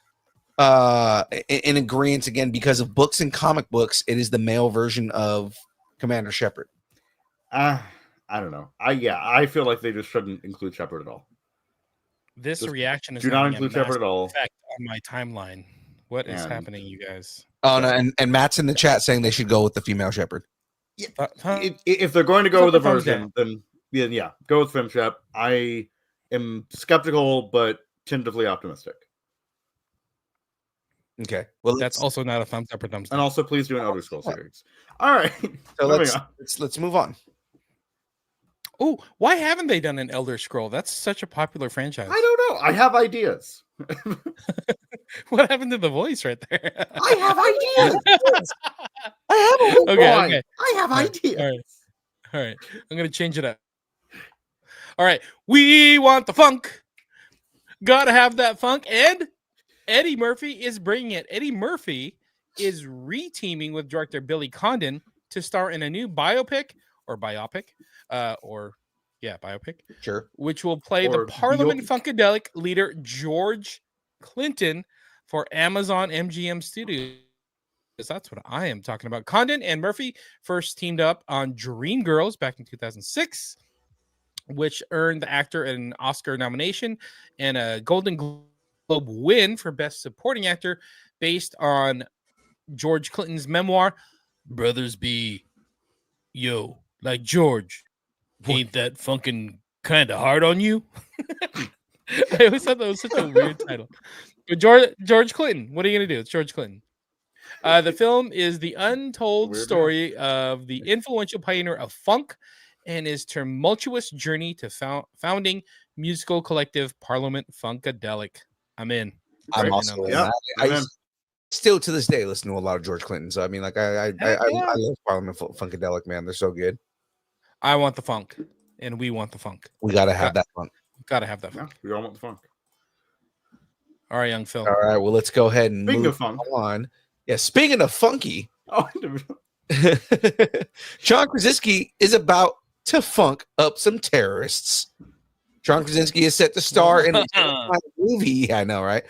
in agreement again because of books and comic books. It is the male version of Commander Shepard. I don't know. I feel like they just shouldn't include Shepard at all. This Just reaction is do not having a include Shepard at massive all. effect on my timeline. What is And- happening, you guys? Oh no, and Matt's in the chat saying they should go with the female Shepard. If they're going to go with a Thumbs version, then go with FemShep. I am skeptical, but tentatively optimistic. Okay, well That's also not a thumbs up or thumbs And down. also, please do an Elder Scrolls series. All right. so moving on. let's move on. Oh, why haven't they done an Elder Scroll? That's such a popular franchise. I don't know. I have ideas. What happened to the voice right there? I have ideas. I have a whole Okay, line. okay. I have All right, ideas. All right. I'm going to change it up. All right. We want the funk. Gotta have that funk. And Eddie Murphy is bringing it. Eddie Murphy is re-teaming with director Billy Condon to star in a new biopic, Sure. which will play Or the Parliament biopic. Funkadelic leader George Clinton, for Amazon MGM Studios. That's what I am talking about. Condon and Murphy first teamed up on Dreamgirls back in 2006, which earned the actor an Oscar nomination and a Golden Globe win for Best Supporting Actor based on George Clinton's memoir, Brothers Be Yo, like George. Ain't that funkin' kind of hard on you? I always thought that was such a weird title. But George Clinton, what are you going to do? It's George Clinton. The film is the untold Weird story of the influential pioneer of funk and his tumultuous journey to founding musical collective Parliament Funkadelic. I'm in. I'm Right. also in. Yeah, I I'm in. still to this day listen to a lot of George Clinton. So I mean, like I love Parliament Funkadelic, man. They're so good. I want the funk, and we want the funk. We gotta have that funk. Gotta have that Yeah, funk. we all want the funk. All right, young Phil. All right, well, let's go ahead and Speaking move of funk. on. Yeah, speaking of funky, Oh, John Krasinski is about to funk up some terrorists. John Krasinski is set to star in a Jack Ryan movie. I know, right?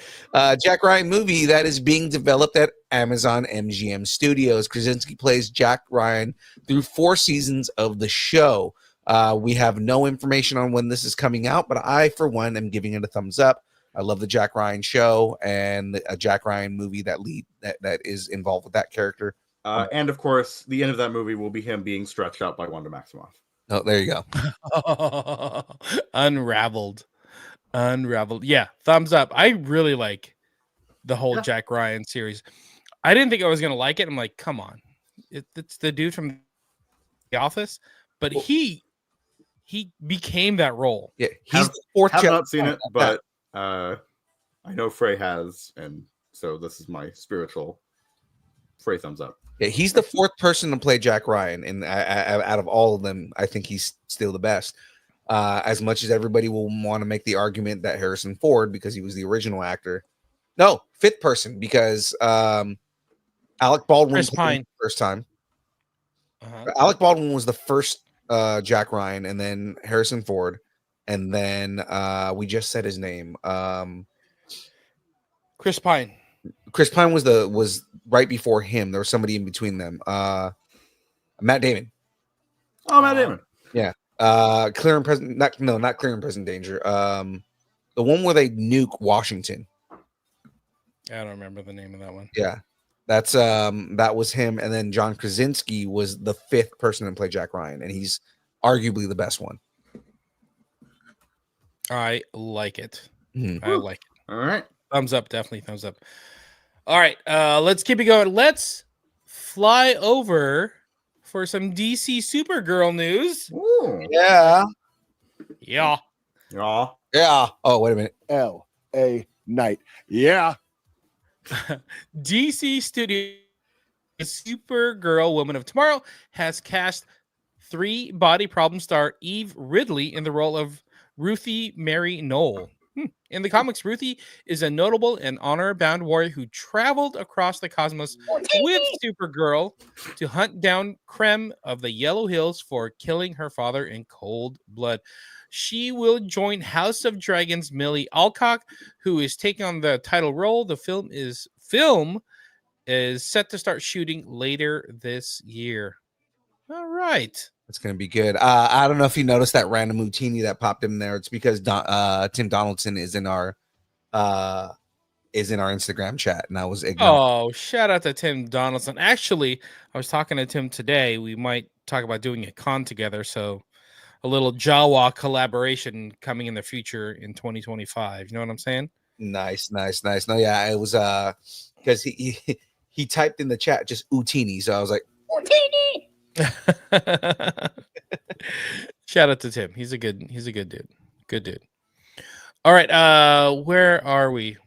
Jack Ryan movie that is being developed at Amazon MGM Studios. Krasinski plays Jack Ryan through 4 seasons of the show. We have no information on when this is coming out, but I, for one, am giving it a thumbs up. I love the Jack Ryan show and a Jack Ryan movie that is involved with that character. and of course, the end of that movie will be him being stretched out by Wanda Maximoff. Oh, there you go. Unraveled. Yeah, thumbs up. I really like the whole Jack Ryan series. I didn't think I was gonna like it. I'm like, come on, it's the dude from The Office, but he became that role. Yeah, he's the fourth. Have not seen it, but I know Frey has, and so this is my spiritual Frey thumbs up. Yeah, he's the 4th person to play Jack Ryan, and out of all of them, I think he's still the best. As much as everybody will want to make the argument that Harrison Ford, because he was the original actor, no, 5th person because Alec Baldwin Chris Pine. the first time. Alec Baldwin was the first Jack Ryan, and then Harrison Ford, and then we just said his name. Chris Pine. Chris Pine was right before him. There was somebody in between them. Matt Damon. Oh, Matt Damon. Yeah. Clear and present. Not clear and present danger. The one where they nuke Washington. I don't remember the name of that one. Yeah. That's that was him, and then John Krasinski was the 5th person to play Jack Ryan, and he's arguably the best one. I like it. Mhm. I like it. All right. Thumbs up, definitely thumbs up. All right, let's keep it going. Let's fly over for some DC Supergirl news. Ooh. Yeah. Yeah. Yeah. Yeah. Oh, wait a minute. L.A. Knight. Yeah. DC Studios Supergirl Woman of Tomorrow has cast 3 body problem star Eve Ridley in the role of Ruthie Mary Knoll. In the comics, Ruthie is a notable and honor-bound warrior who traveled across the cosmos with Supergirl to hunt down Krem of the Yellow Hills for killing her father in cold blood. She will join House of Dragons' Millie Alcock, who is taking on the title role. The film is set to start shooting later this year. All right. It's gonna be good. I don't know if you noticed that random Utini that popped in there. It's because Tim Donaldson is in our Instagram chat, and I was ignorant. Oh, shout out to Tim Donaldson. Actually, I was talking to Tim today. We might talk about doing a con together. So a little Jawa collaboration coming in the future in 2025. You know what I'm saying? Nice. No, yeah, it was because he typed in the chat just Utini, so I was like, Utini. Shout out to Tim. He's a good dude. Good dude. All right. Where are we?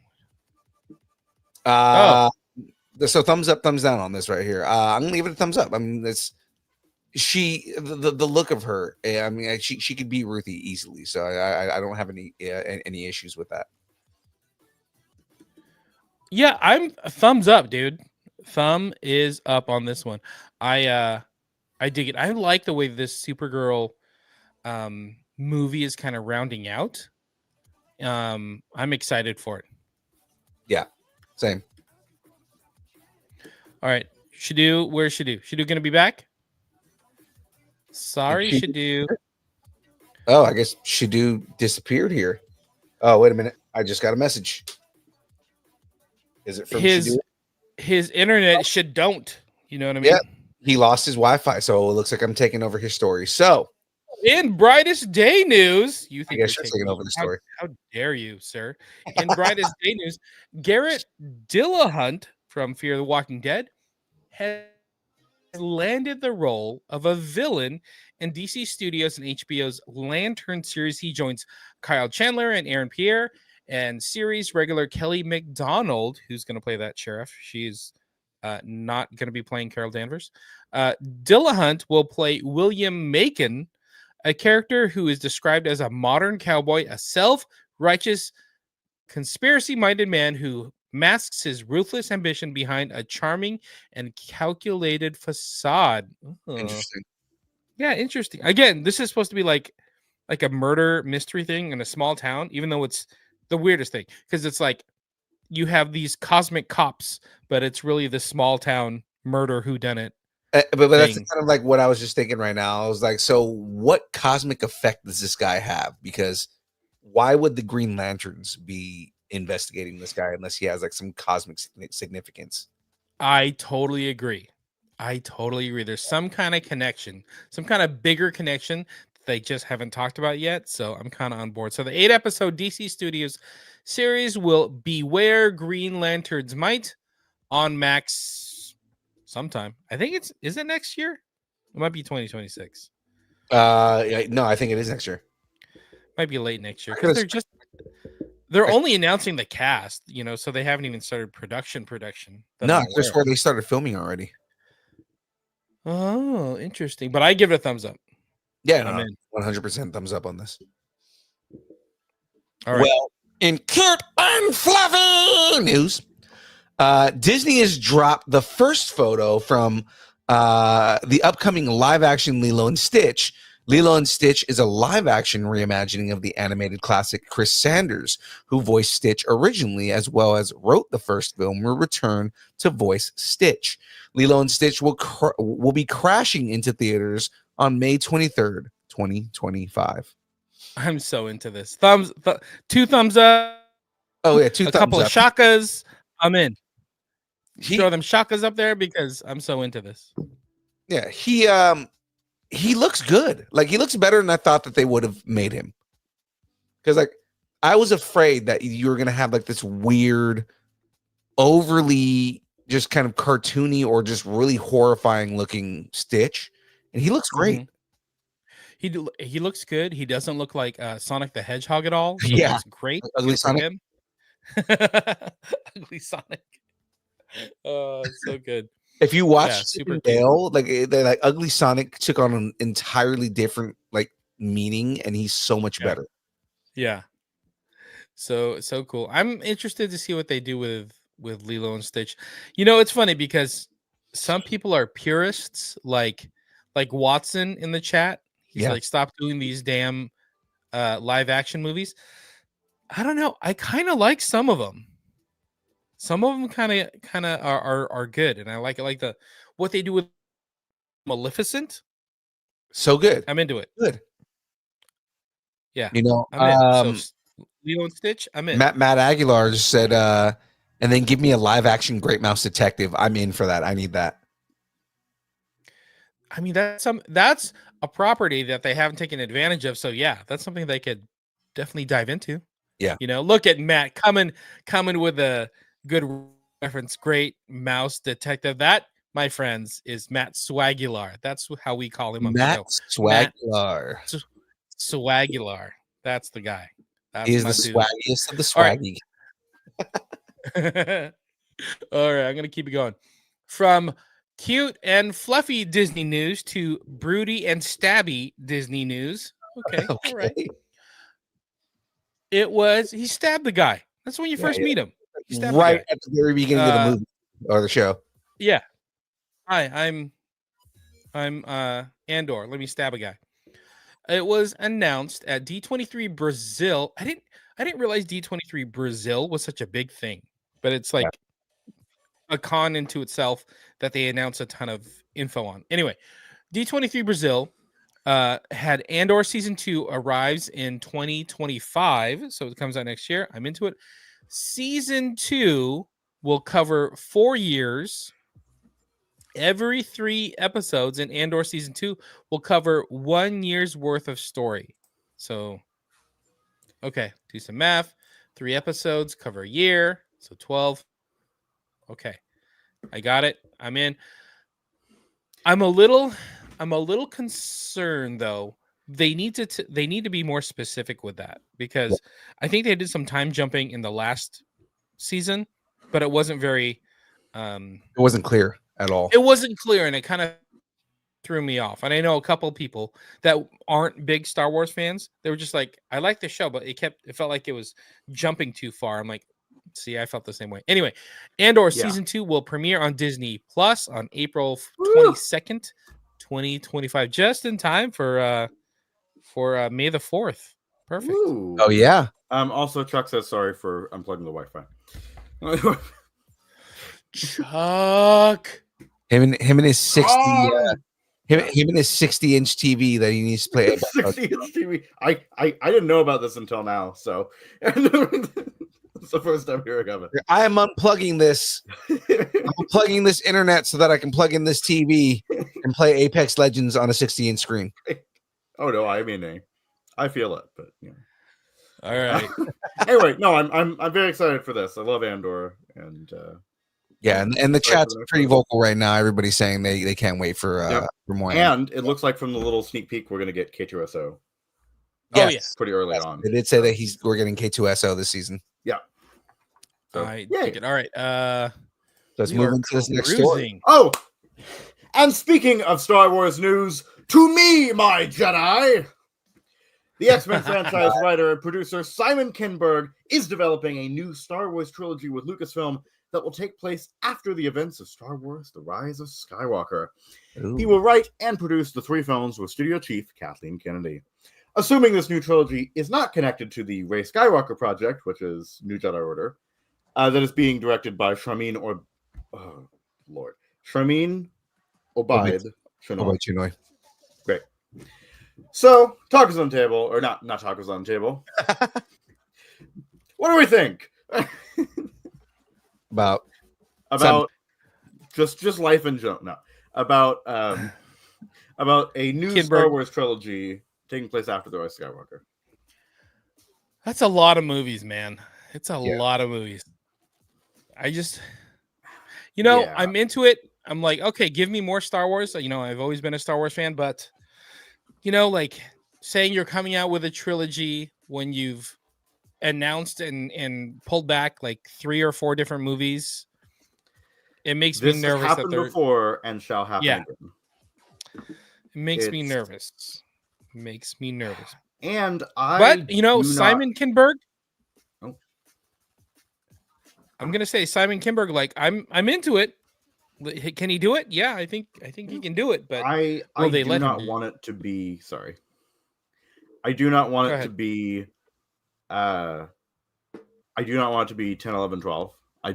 So thumbs up, thumbs down on this right here. I'm gonna give it a thumbs up. I mean, the look of her. I mean, she could be Ruthie easily. So I don't have any issues with that. Yeah, I'm thumbs up, dude. Thumb is up on this one. I dig it. I like the way this Supergirl movie is kind of rounding out. I'm excited for it. Yeah. Same. All right. Shadu, where's Shadu? Shadu gonna be back? Sorry, Shadu. Oh, I guess Shadu disappeared here. Oh, wait a minute. I just got a message. Is it from Shadu? His internet should don't. You know what I mean? Yeah. He lost his Wi-Fi, so it looks like I'm taking over his story. So, in brightest day news, you think I guess you're taking over the story. How dare you, sir? In brightest day news, Garrett Dillahunt from Fear the Walking Dead has landed the role of a villain in DC Studios and HBO's Lantern series. He joins Kyle Chandler and Aaron Pierre and series regular Kelly MacDonald, who's going to play that sheriff. She's not going to be playing Carol Danvers. Dillahunt will play William Macon, a character who is described as a modern cowboy, a self-righteous, conspiracy-minded man who masks his ruthless ambition behind a charming and calculated facade. Interesting. Yeah, interesting. Again, this is supposed to be like a murder mystery thing in a small town, even though it's the weirdest thing because it's like you have these cosmic cops, but it's really the small town murder whodunit. But that's kind of like what I was just thinking right now. I was like, so what cosmic effect does this guy have? Because why would the Green Lanterns be investigating this guy unless he has like some cosmic significance? I totally agree. There's some kind of connection, some kind of bigger connection that they just haven't talked about yet. So I'm kind of on board. So the 8-episode DC Studios series will Beware Green Lanterns Might on Max sometime. I think is it next year? It might be 2026. No, I think it is next year. Might be late next year because they're only announcing the cast, so they haven't even started production. No, just where they started filming already. Oh, interesting. But I give it a thumbs up. Yeah, I'm in. 100% thumbs up on this. All right. Well, in cute and fluffy news, Disney has dropped the first photo from the upcoming live-action Lilo and Stitch. Lilo and Stitch is a live-action reimagining of the animated classic. Chris Sanders, who voiced Stitch originally, as well as wrote the first film, will return to voice Stitch. Lilo and Stitch will be crashing into theaters on May 23rd, 2025. I'm so into this. Two thumbs up. Oh yeah, a couple of shakas. I'm in. Throw them shakas up there because I'm so into this. Yeah, he looks good. Like, he looks better than I thought that they would have made him. Because, like, I was afraid that you were going to have, like, this weird, overly just kind of cartoony or just really horrifying looking Stitch. And he looks great. Mm-hmm. He looks good. He doesn't look like Sonic the Hedgehog at all. So yeah. That's great. Ugly Sonic. Ugly Sonic. Oh, so good. If you watch Dale, like Ugly Sonic took on an entirely different like meaning, and he's so much better. Yeah, so cool. I'm interested to see what they do with Lilo and Stitch. It's funny because some people are purists, like Watson in the chat. He's like, stop doing these damn live action movies. I don't know. I kind of like some of them. Some of them kind of are good, and I like it. Like what they do with Maleficent. So good. I'm into it. Good. Yeah. I'm in. So Lilo and Stitch. I'm in. Matt Aguilar just said, and then give me a live action Great Mouse Detective. I'm in for that. I need that. I mean, that's a property that they haven't taken advantage of. So yeah, that's something they could definitely dive into. Yeah. Look at Matt coming with a good reference. Great Mouse Detective. That, my friends, is Matt Swagular. That's how we call him on Matt the show. Swagular. Swagular. That's the guy. He is the swaggiest of the swaggy. All right, I'm gonna keep it going. From cute and fluffy Disney news to broody and stabby Disney news. Okay. All right. He stabbed the guy. That's when you first meet him. Right at the very beginning of the movie or the show. Yeah. Hi, I'm Andor. Let me stab a guy. It was announced at D23 Brazil. I didn't realize D23 Brazil was such a big thing, but it's like a con into itself that they announced a ton of info on. Anyway, D23 Brazil had Andor season 2 arrives in 2025, so it comes out next year. I'm into it. Season 2 will cover 4 years. Every 3 episodes in Andor season 2 will cover 1 year's worth of story. So, okay, do some math. 3 episodes cover a year, so 12. Okay, I got it. I'm in. I'm a little concerned though. They need to be more specific with that, because I think they did some time jumping in the last season, but it wasn't very. It wasn't clear at all. It wasn't clear, and it kind of threw me off. And I know a couple people that aren't big Star Wars fans. They were just like, I like the show, but it felt like it was jumping too far. I'm like, see, I felt the same way. Anyway, Andor season 2 will premiere on Disney Plus on April 22nd, 2025, just in time for May the 4th. Perfect. Ooh. Oh yeah. Also, Chuck says sorry for unplugging the Wi-Fi. Chuck. Him and his 60 him and his 60-inch TV that he needs to play. 60-inch TV. I didn't know about this until now, so it's the first time hearing of it. I am unplugging this. I'm unplugging this internet so that I can plug in this TV and play Apex Legends on a 60-inch screen. Oh no, I mean, I feel it, but you know. All right. Anyway, no, I'm very excited for this. I love Andor, and yeah, and the chat's pretty vocal right now. Everybody's saying they can't wait for more. And it looks like from the little sneak peek we're gonna get K2SO. Oh yes, pretty early on. They did say that we're getting K2SO this season. Yeah. So, I dig it. All right. Let's move into this next story. Oh, and speaking of Star Wars news, to me, my Jedi, the X-Men franchise writer and producer Simon Kinberg is developing a new Star Wars trilogy with Lucasfilm that will take place after the events of Star Wars: The Rise of Skywalker. Ooh. He will write and produce the 3 films with studio chief Kathleen Kennedy. Assuming this new trilogy is not connected to the Rey Skywalker project, which is New Jedi Order, that is being directed by Sharmeen Obaid Chinoy. Great. So, talk is on the table, or not talk is on the table. What do we think? About just life in general. No. About a new Kinberg. Star Wars trilogy taking place after the Rise of Skywalker. That's a lot of movies, man. It's a lot of movies. I just, I'm into it. I'm like, okay, give me more Star Wars. I've always been a Star Wars fan, but like saying you're coming out with a trilogy when you've announced and pulled back like 3 or 4 different movies, it makes me nervous. This happened before and shall happen again. It makes me nervous. Makes me nervous. And Simon Kinberg. Oh. I'm gonna say Simon Kinberg. Like I'm into it. Can he do it? Yeah, I think he can do it. But I do not want it to be. Sorry, I do not want it to be. I do not want it to be 10, 11, 12. I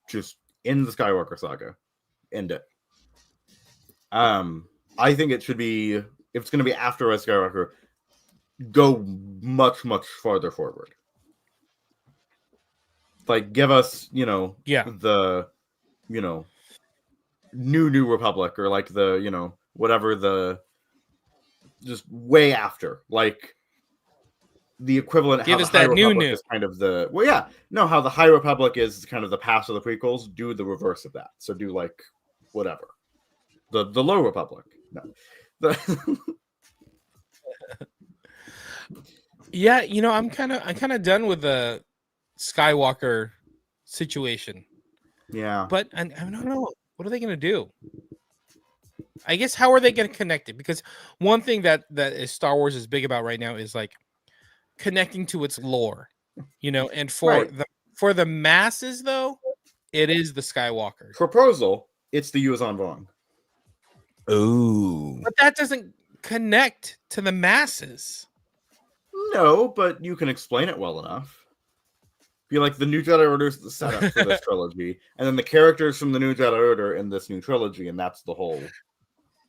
just end the Skywalker saga. End it. I think it should be, if it's going to be after Rise of Skywalker, go much, much farther forward. Like, give us, the, New Republic, or like the, whatever the, just way after. Like, the equivalent. Give how us the High that Republic new. Is kind of the how the High Republic is kind of the past of the prequels. Do the reverse of that. So do like whatever the Low Republic. No, yeah, I'm kind of done with the Skywalker situation. Yeah, but I don't know, what are they gonna do? I guess how are they gonna connect it? Because one thing that is Star Wars is big about right now is like connecting to its lore, and for the masses though, it is the Skywalkers. Proposal, it's the Yuuzhan Vong. Ooh. But that doesn't connect to the masses. No, but you can explain it well enough. be like the New Jedi Order is the setup for this trilogy, and then the characters from the New Jedi Order in this new trilogy, and that's the whole.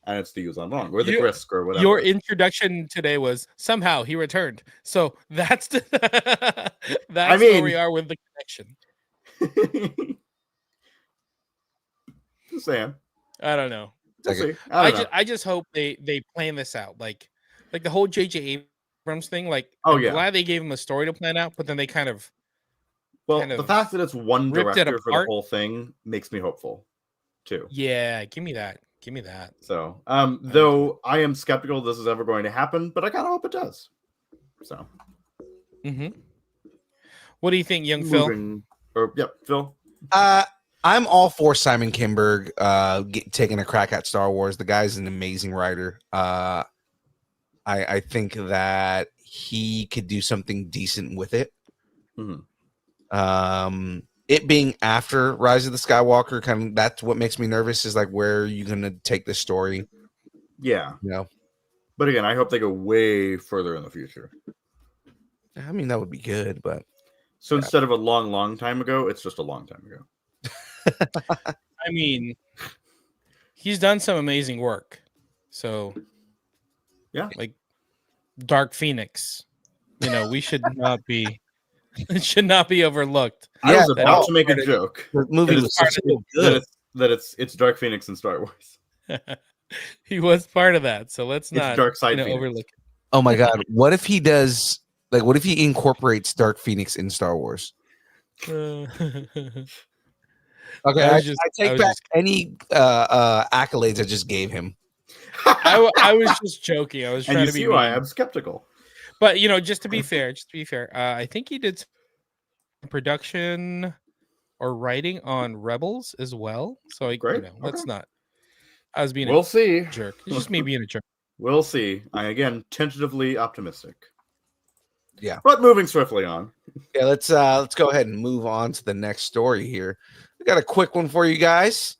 And it's the Yuuzhan Vong or the Grisk or whatever. Your introduction today was somehow he returned. So that's where we are with the connection. Just saying. I don't know. We'll see. I just hope they plan this out. Like the whole J.J. Abrams thing. Like, I'm glad they gave him a story to plan out, but then they kind of. The fact that it's one director for the whole thing makes me hopeful, too. Yeah, give me that. So, though I am skeptical this is ever going to happen, but I kind of hope it does. So, what do you think, young Phil? Phil. I'm all for Simon Kinberg taking a crack at Star Wars. The guy's an amazing writer. I think that he could do something decent with it. It being after Rise of the Skywalker, kind of that's what makes me nervous. Is like, where are you going to take this story? Yeah, you know. But again, I hope they go way further in the future. I mean, that would be good, but so instead of a long time ago, it's just a long time ago. I mean, he's done some amazing work. So, yeah, like Dark Phoenix. We should not be. It should not be overlooked. I was about to make a joke. The movie was so good that it's Dark Phoenix in Star Wars. He was part of that, so let's not Dark Side overlook it. Oh my God! What if he does? Like, what if he incorporates Dark Phoenix in Star Wars? Okay, I take back any accolades I just gave him. I was just joking. I was trying to be. I am skeptical. But just to be fair, I think he did production or writing on Rebels as well. So let's not. I was being see. Jerk. It's just me being a jerk. We'll see. I again tentatively optimistic. Yeah, but moving swiftly on. Yeah, let's go ahead and move on to the next story here. We got a quick one for you guys.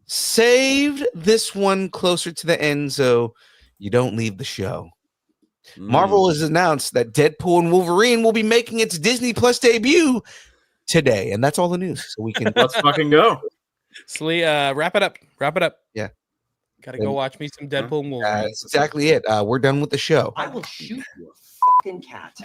Saved this one closer to the end so you don't leave the show. Marvel has announced that Deadpool and Wolverine will be making its Disney Plus debut today, and that's all the news. So we can let's fucking go. Slee, wrap it up. Yeah, gotta go watch me some Deadpool and Wolverine. That's exactly it. We're done with the show. I will shoot you a fucking cat.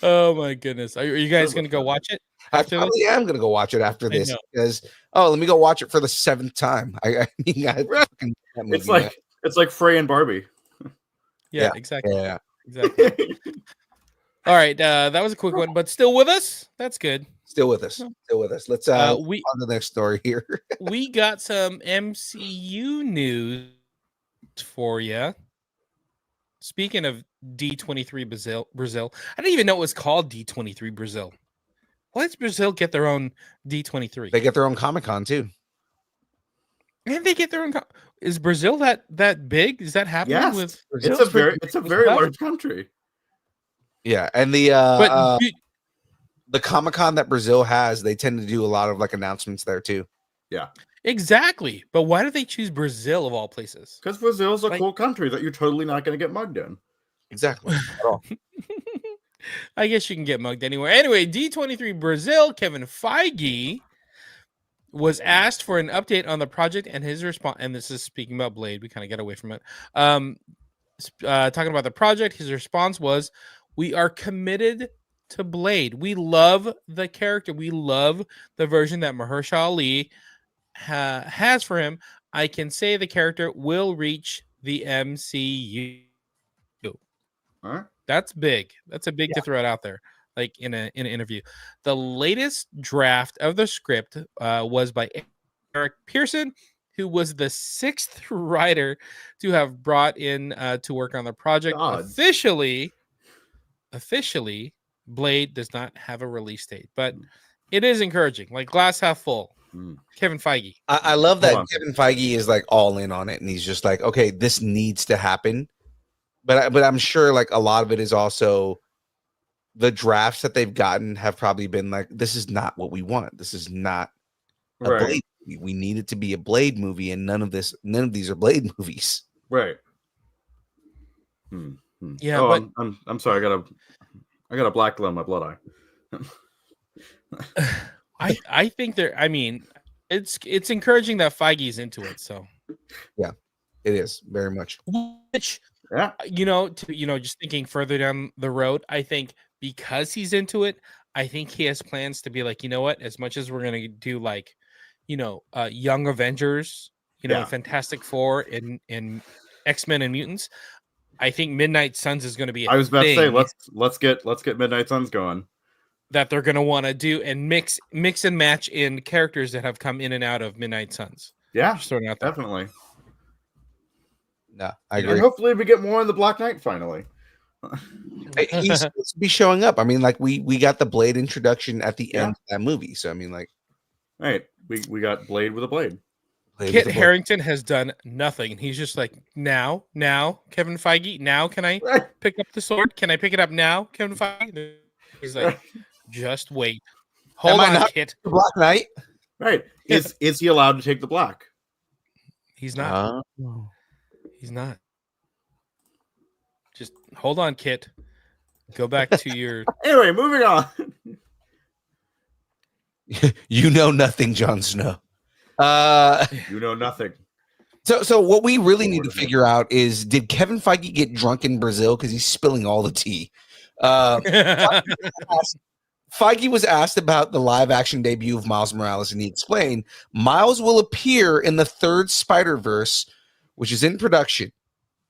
Oh my goodness! Are you guys gonna go watch it? I probably am gonna go watch it after this because let me go watch it for the 7th time. It's like Frey and Barbie. Yeah, exactly. Yeah, exactly. All right, that was a quick one, but still with us. That's good. Still with us. Let's on to the next story here. We got some MCU news for you. Speaking of D23 Brazil, I didn't even know it was called D23 Brazil. Why does Brazil get their own D23? They get their own Comic-Con too. And they get their own. Is Brazil that big? Is that happening? Yes. With Brazil? It's a very large country. Yeah, and the Comic-Con that Brazil has, they tend to do a lot of like announcements there too. Yeah, exactly. But why did they choose Brazil of all places? Because Brazil's a cool country that you're totally not going to get mugged in. Exactly. At all. I guess you can get mugged anywhere. Anyway, D23 Brazil, Kevin Feige was asked for an update on the project, and his response, and this is speaking about Blade, we kind of got away from it. Talking about the project, his response was, "We are committed to Blade. We love the character. We love the version that Mahershala Ali has for him. I can say the character will reach the MCU." All right. That's big. That's a big to throw it out there, like in an interview. The latest draft of the script was by Eric Pearson, who was the 6th writer to have brought in to work on the project. Officially, Blade does not have a release date, but it is encouraging. Like glass half full. Kevin Feige. I love that Kevin Feige is like all in on it, and he's just like, okay, this needs to happen. But I'm sure like a lot of it is also the drafts that they've gotten have probably been like, this is not what we want. This is not a Blade movie. We need it to be a Blade movie, and none of these are Blade movies. Right. Yeah, Oh, but I'm sorry. I got a black glow in my blood eye. I think there. I mean, it's encouraging that Feige's into it. So It is very much. which Yeah. just thinking further down the road, I think because he's into it, I think he has plans to be like, you know what? As much as we're gonna do like, Young Avengers, Yeah. Fantastic Four and X-Men and Mutants, I think Midnight Suns is going to be a I was about to say thing let's get Midnight Suns going. that they're going to want to do and mix and match in characters that have come in and out of Midnight Suns. Yeah, Just throwing it out there. definitely. No, I And agree. hopefully we get more in the Black Knight finally. He's supposed to be showing up. I mean, like we got the Blade introduction at the Yeah. end of that movie. So I mean, like Right. We got Blade with a blade. Blade Kit with a Harington has done nothing. He's just like, now, Kevin Feige, now can I Right. pick up the sword? Can I pick it up now, Kevin Feige? He's like, just wait. Hold Am I on, not- Kit. blade. Black Knight. Right. Is he allowed to take the black? He's not. He's not. Just hold on, Kit. Go back to your. Anyway, moving on. You know nothing, Jon Snow. You know nothing. So what we really need to figure out is, did Kevin Feige get drunk in Brazil because he's spilling all the tea? Feige was asked about the live-action debut of Miles Morales, and he explained Miles will appear in the third Spider-Verse, which is in production.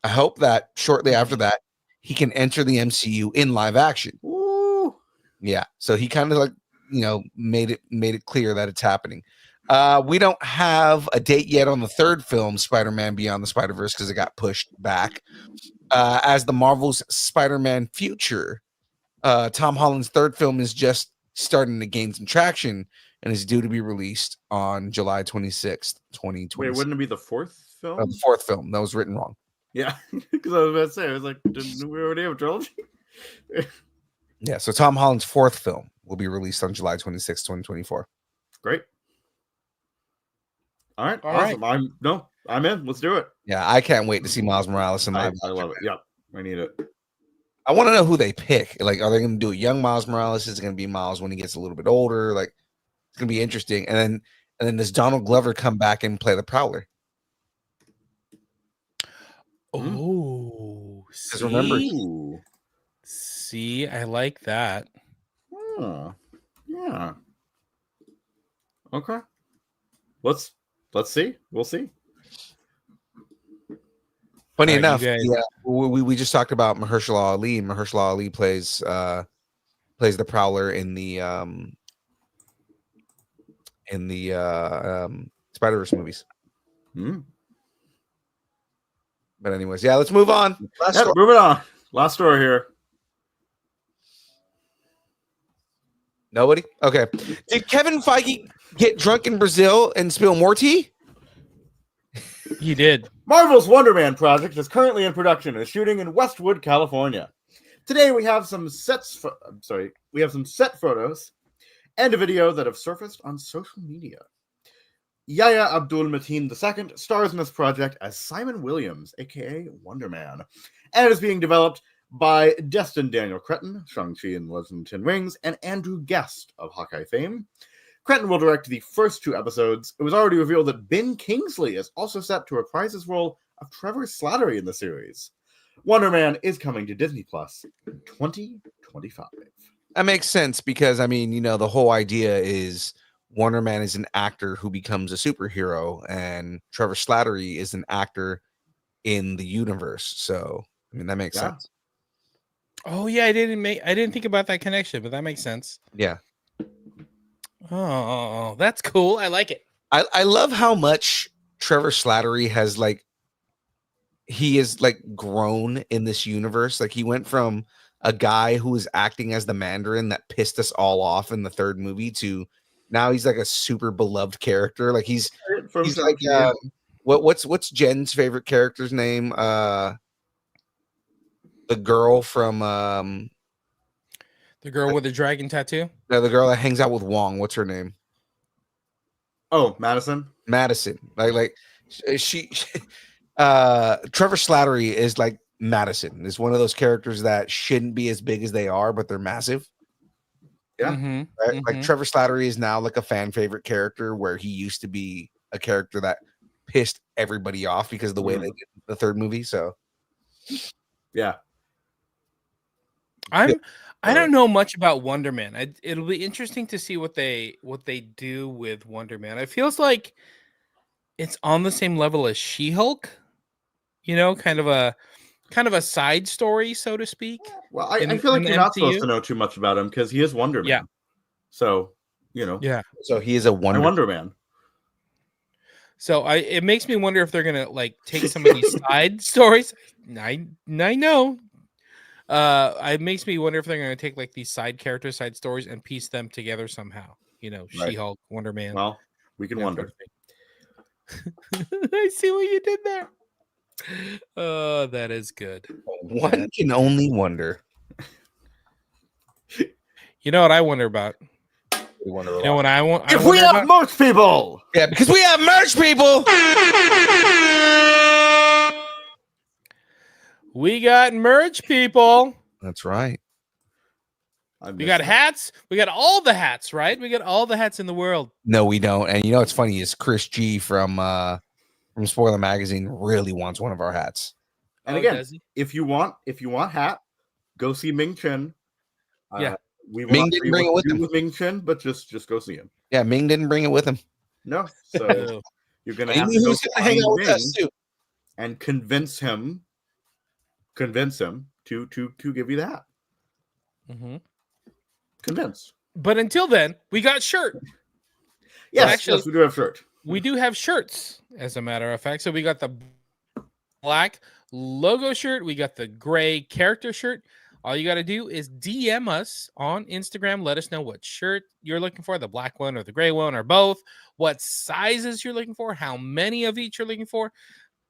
I hope that shortly after that he can enter the MCU in live action. Ooh. Yeah, so he kind of like made it clear that it's happening. We don't have a date yet on the third film, Spider-Man Beyond the Spider-Verse, because it got pushed back. As the Marvel's Spider-Man Future, Tom Holland's third film is just starting to gain some traction and is due to be released on July 26th, 2020. Wait, wouldn't it be the fourth film? The fourth film. That was written wrong. Yeah, because I was about to say, I was like, didn't we already have a trilogy? Yeah, so Tom Holland's fourth film will be released on July 26th, 2024. Great. All right, All awesome. I'm in. Let's do it. Yeah, I can't wait to see Miles Morales in I live. love it. Yep, I need it. I want to know who they pick. Like, are they going to do a young Miles Morales? Is it going to be Miles when he gets a little bit older? Like, it's going to be interesting. And then does Donald Glover come back and play the Prowler? Oh, Because remember, Ooh. see, I like that. Oh, yeah. Okay. Let's see. We'll see. funny All right, enough, you guys- yeah, we just talked about Mahershala Ali. Mahershala Ali plays the Prowler in the Spider-Verse movies. Hmm. But anyways, yeah, let's move on. Last Yeah, story. moving on. Last story here. Nobody? Okay. Did Kevin Feige get drunk in Brazil and spill more tea? He did. Marvel's Wonder Man project is currently in production and is shooting in Westwood, California. Today we have some set photos and a video that have surfaced on social media. Yahya Abdul-Mateen II stars in this project as Simon Williams, aka Wonder Man, and it is being developed by Destin Daniel Cretton, Shang-Chi and Legend of the Ten Rings, and Andrew Guest of Hawkeye fame. Cretton will direct the first 2 episodes. It was already revealed that Ben Kingsley is also set to reprise his role of Trevor Slattery in the series. Wonder Man is coming to Disney Plus in 2025. That makes sense because, I mean, the whole idea is Wonder Man is an actor who becomes a superhero, and Trevor Slattery is an actor in the universe. So, I mean, that makes Yeah. sense. Oh yeah, I didn't think about that connection, but that makes sense. Yeah. Oh, that's cool. I like it. I love how much Trevor Slattery has he is grown in this universe. Like, he went from a guy who was acting as the Mandarin that pissed us all off in the third movie to now he's like a super beloved character. Like he's like what's Jen's favorite character's name? The girl from The girl with the dragon tattoo. the girl that hangs out with Wong. What's her name? Oh, Madison. Madison. Like she Trevor Slattery is like Madison is one of those characters that shouldn't be as big as they are, but they're massive. Yeah. Mhm, Right? mhm. Like Trevor Slattery is now like a fan favorite character, where he used to be a character that pissed everybody off because of the way they did the third movie. So Yeah. I don't know much about Wonder Man. It'll be interesting to see what they do with Wonder Man. It feels like it's on the same level as She-Hulk, you know, kind of a side story, so to speak. Well, I in- feel like in the you're not supposed MCU. to know too much about him because he is Wonder Man. Yeah. So, you know, Yeah. so he is a Wonder Man. So it makes me wonder if they're gonna like take some of these side stories. I know. It makes me wonder if they're gonna take like these side characters, side stories, and piece them together somehow. You know, Right. She-Hulk, Wonder Man. Well, we can that wonder. sort of thing. I see what you did there. Oh, that is good. One can only wonder. You know what I wonder about? We wonder a You know lot. what I want? I If we wonder have about? most people, Yeah, because we have merch, people. We got merch, people. That's right. We got hats. We got all the hats, right? We got all the hats in the world. No, we don't. And you know what's funny is Chris G from Spoiler Magazine really wants one of our hats. And Oh, again, does he? if you want hat, go see Ming Chen. Yeah. We Ming want to didn't see bring what it with to do him. with Ming Chen, but just go see him. Yeah, Ming didn't bring it with him. No, so Oh. you're gonna He have knew to he go was gonna hang find out with Ming us too. and convince him to give you that. Mhm. Convince. But until then, we got shirt. Yes, actually- yes, we do have shirt. We do have shirts, as a matter of fact. So we got the black logo shirt. We got the gray character shirt. All you got to do is DM us on Instagram. Let us know what shirt you're looking for, the black one or the gray one or both, what sizes you're looking for, how many of each you're looking for.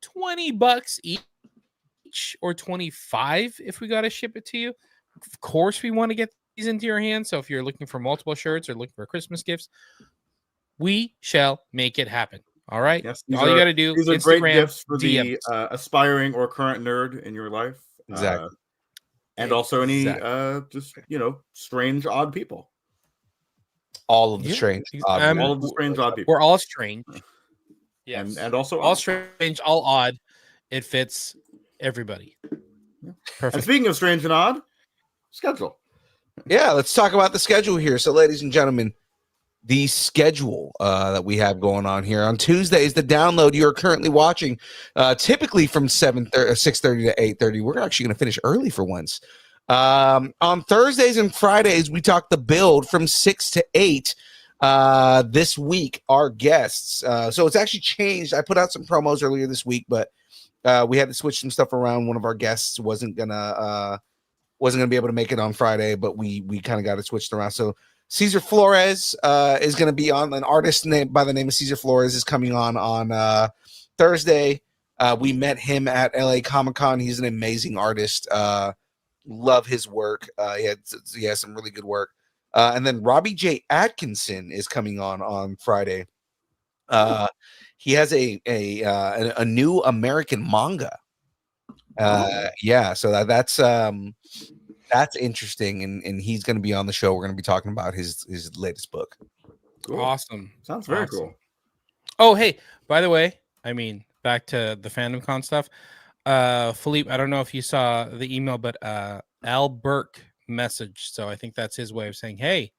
$20 each or 25 if we got to ship it to you. Of course, we want to get these into your hands. So if you're looking for multiple shirts or looking for Christmas gifts, we shall make it happen. All right. Yes, All you got to do These are Instagram, great gifts for DM. the aspiring or current nerd in your life. Exactly. And also any Exactly. just strange odd people. All of the Yeah. strange. All of the strange odd people. We're all strange. Yes. And also all odd. strange, all odd. It fits everybody. And Perfect. speaking of strange and odd, schedule. Yeah, let's talk about the schedule here. So, ladies and gentlemen, the schedule that we have going on here on Tuesdays, the download you are currently watching, typically from 6:30 to 8:30. We're actually going to finish early for once. On Thursdays and Fridays, we talk the build from 6 to 8. This week, our guests. So it's actually changed. I put out some promos earlier this week, but we had to switch some stuff around. One of our guests wasn't gonna be able to make it on Friday, but we kind of got it switched around. So Cesar Flores is going to be on. An artist named by the name of Cesar Flores is coming on Thursday. We met him at LA Comic-Con. He's an amazing artist. Love his work. He has some really good work. And then Robbie J. Atkinson is coming on Friday. He has a new American manga. So that's interesting, and he's going to be on the show. We're going to be talking about his latest book. Cool. Awesome. Sounds very Awesome. cool. Oh, hey, by the way, I mean, back to the Fandom Con stuff. Philippe, I don't know if you saw the email, but Al Burke messaged. So I think that's his way of saying, hey,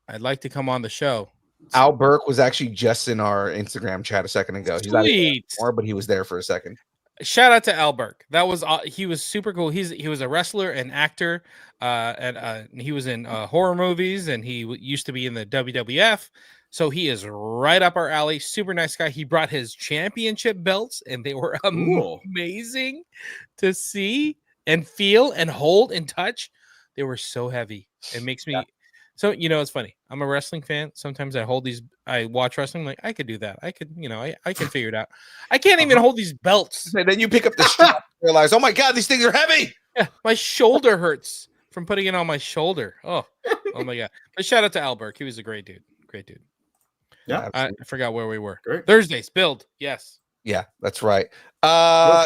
I'd like to come on the show. Al Burke was actually just in our Instagram chat a second ago. He's not even Sweet. more, but he was there for a second. Shout out to Al Burke. That was he was super cool. He was a wrestler and actor, and he was in horror movies, and he used to be in the WWF. So he is right up our alley. Super nice guy. He brought his championship belts, and they were Cool. amazing to see and feel and hold and touch. They were so heavy. It makes me. So, it's funny. I'm a wrestling fan. Sometimes I watch wrestling. I'm like, I could do that. I could, I can figure it out. I can't even hold these belts. And then you pick up the strap and realize, oh my God, these things are heavy. Yeah, my shoulder hurts from putting it on my shoulder. Oh my God. But shout out to Albert. He was a great dude. Great dude. Yeah. I forgot where we were. Great. Thursdays, build. Yes. Yeah, that's right.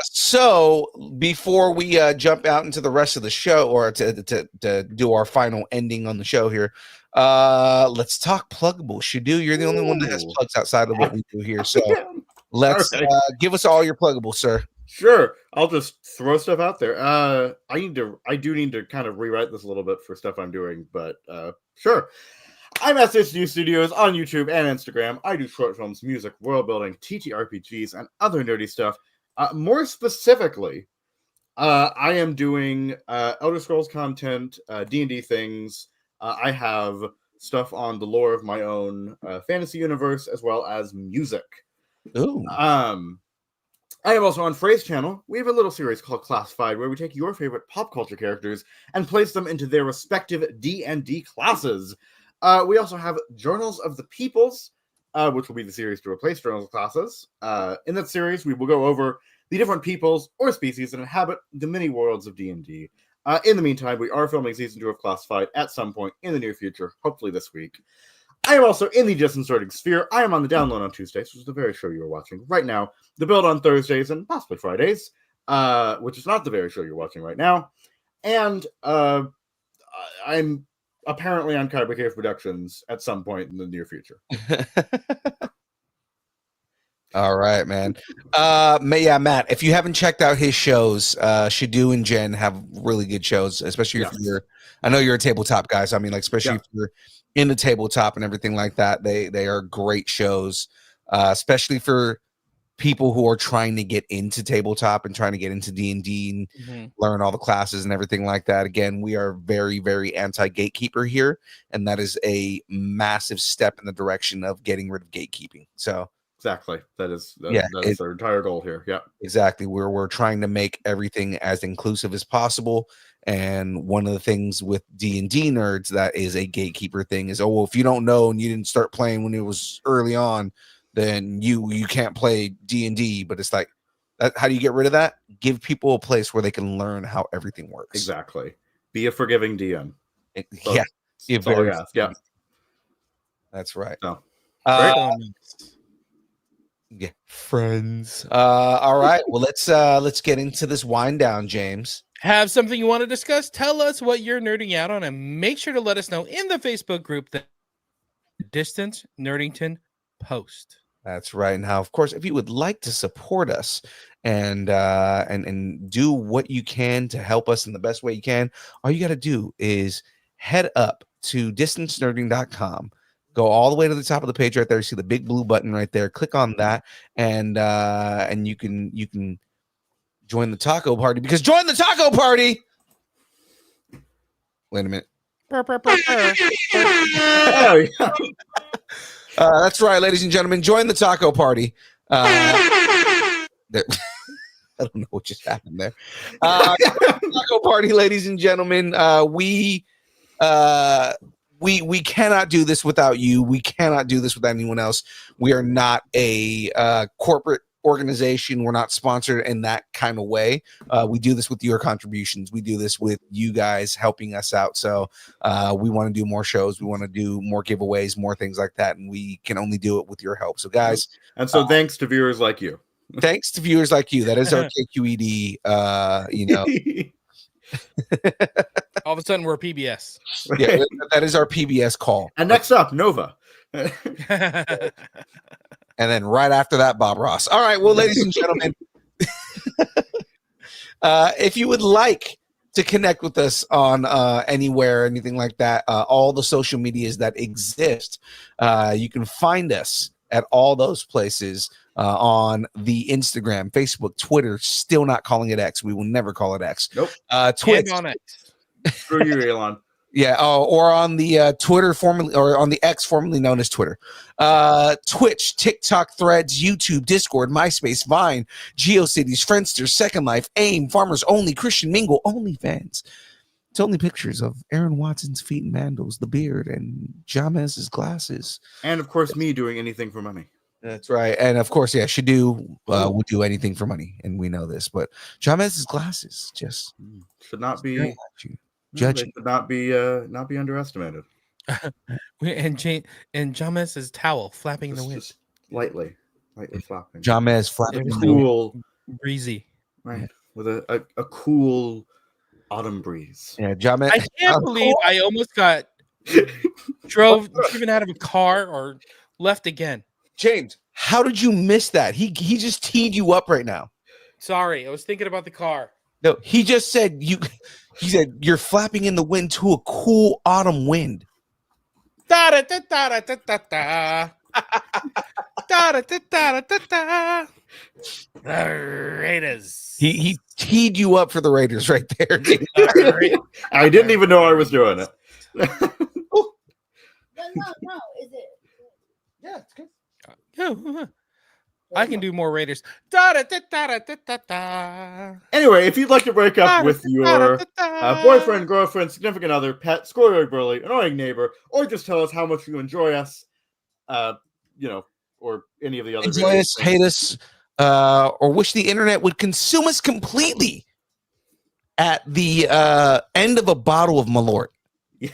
So before we jump out into the rest of the show, or to do our final ending on the show here, let's talk pluggable. SHDU, you're the only one that has Ooh. plugs outside of what we do here. So let's All right. give us all your pluggables, sir. Sure, I'll just throw stuff out there. I do need to kind of rewrite this a little bit for stuff I'm doing, but sure. I'm SHDU Studios on YouTube and Instagram. I do short films, music, world building, TTRPGs, and other nerdy stuff. More specifically, I am doing Elder Scrolls content, D&D things. I have stuff on the lore of my own fantasy universe, as well as music. Ooh. I am also on Frey's channel. We have a little series called Classified, where we take your favorite pop culture characters and place them into their respective D&D classes. We also have Journals of the Peoples, which will be the series to replace Journals of Classes. In that series, we will go over the different peoples or species that inhabit the many worlds of D&D. In the meantime, we are filming Season 2 of Classified at some point in the near future, hopefully this week. I am also in the Distant Starting Sphere. I am on the download on Tuesdays, which is the very show you are watching right now. The build on Thursdays and possibly Fridays, which is not the very show you're watching right now. And I'm apparently on Kyber Cave Productions at some point in the near future. All right, man. Matt, if you haven't checked out his shows, SHDU and Jen have really good shows, especially if you're, I know you're a tabletop guy, so I mean, like, especially if you're in the tabletop and everything like that, they are great shows, especially for people who are trying to get into tabletop and trying to get into D&D and learn all the classes and everything like that. Again, we are very, very anti-gatekeeper here, and that is a massive step in the direction of getting rid of gatekeeping. So exactly, that is our entire goal here. Yeah, exactly. We're trying to make everything as inclusive as possible. And one of the things with D&D nerds that is a gatekeeper thing is, oh, well, if you don't know and you didn't start playing when it was early on, then you can't play D&D. But it's like, how do you get rid of that? Give people a place where they can learn how everything works. Exactly. Be a forgiving DM. Yeah. That's all I ask. Yeah. That's right. So, yeah, friends. All right. Well, let's get into this wind down, James. Have something you want to discuss? Tell us what you're nerding out on, and make sure to let us know in the Facebook group, the Distance Nerdington Post. That's right. Now, of course, if you would like to support us and do what you can to help us in the best way you can, all you got to do is head up to distancenerding.com. Go all the way to the top of the page right there. You see the big blue button right there. Click on that, and you can join the taco party, because join the taco party. Wait a minute. oh, yeah. That's right, ladies and gentlemen. Join the taco party. I don't know what just happened there. Taco party, ladies and gentlemen. We cannot do this without you. We cannot do this with anyone else. We are not a corporate organization. We're not sponsored in that kind of way. We do this with your contributions. We do this with you guys helping us out. So we want to do more shows. We want to do more giveaways, more things like that. And we can only do it with your help. So guys. And so thanks to viewers like you. Thanks to viewers like you. That is our KQED, All of a sudden, we're PBS. Yeah, that is our PBS call. And next up, Nova. And then right after that, Bob Ross. All right, well, ladies and gentlemen, if you would like to connect with us on anywhere, anything like that, all the social medias that exist, you can find us at all those places on the Instagram, Facebook, Twitter. Still not calling it X. We will never call it X. Nope. Twitch. On X. Screw you, Elon. Yeah, or on the Twitter, formerly, or on the X, formerly known as Twitter, Twitch, TikTok, Threads, YouTube, Discord, MySpace, Vine, GeoCities, Friendster, Second Life, AIM, Farmers Only, Christian Mingle, OnlyFans. It's only pictures of Aaron Watson's feet and mandals, the beard, and Jahmez's glasses. And of course, me doing anything for money. That's right. And of course, yeah, SHDU would do anything for money, and we know this. But Jahmez's glasses just should not be judging. Should not be underestimated. And Jahmez's towel flapping in the wind. Just lightly. lightly flapping. Jahmez flapping. It was Cool, breezy. right? With a cool autumn breeze. Yeah, Jahmez. I can't believe I almost got driven out of a car or left again. James, how did you miss that? He just teed you up right now. Sorry, I was thinking about the car. No, he just said you. He said you're flapping in the wind to a cool autumn wind. Da da da da da da da. Da da da da da da. The Raiders. He teed you up for the Raiders right there. Dude. I didn't even know I was doing it. No, is it? Yeah, it's good. I can do more Raiders. Da da da da da da da. Anyway, if you'd like to break up with your boyfriend, girlfriend, significant other, pet, schoolyard bully, annoying neighbor, or just tell us how much you enjoy us, or any of the other Enjoy videos. us, hate us, or wish the internet would consume us completely at the end of a bottle of Malort. At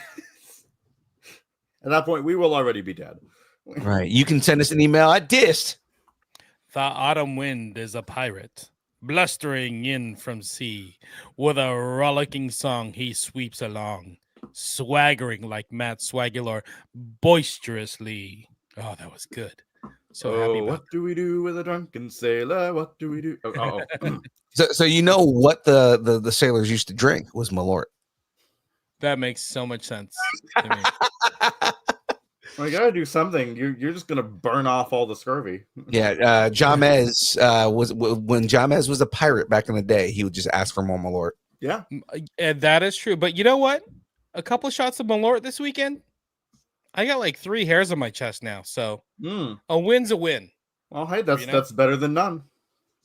that point, we will already be dead. Right. You can send us an email at dist. The autumn wind is a pirate, blustering in from sea. With a rollicking song he sweeps along, swaggering like Matt Swagulor, boisterously. Oh, that was good. So happy about what do we do with a drunken sailor? What do we do? So you know what the sailors used to drink was Malort. that. Makes so much sense to me. Well, you gotta do something. You're just gonna burn off all the scurvy. Yeah, Jahmez was when Jahmez was a pirate back in the day. He would just ask for more Malort. Yeah. And that is true. But you know what? A couple shots of Malort this weekend. I got like 3 hairs on my chest now. So a win's a win. Well, hey, that's better than none.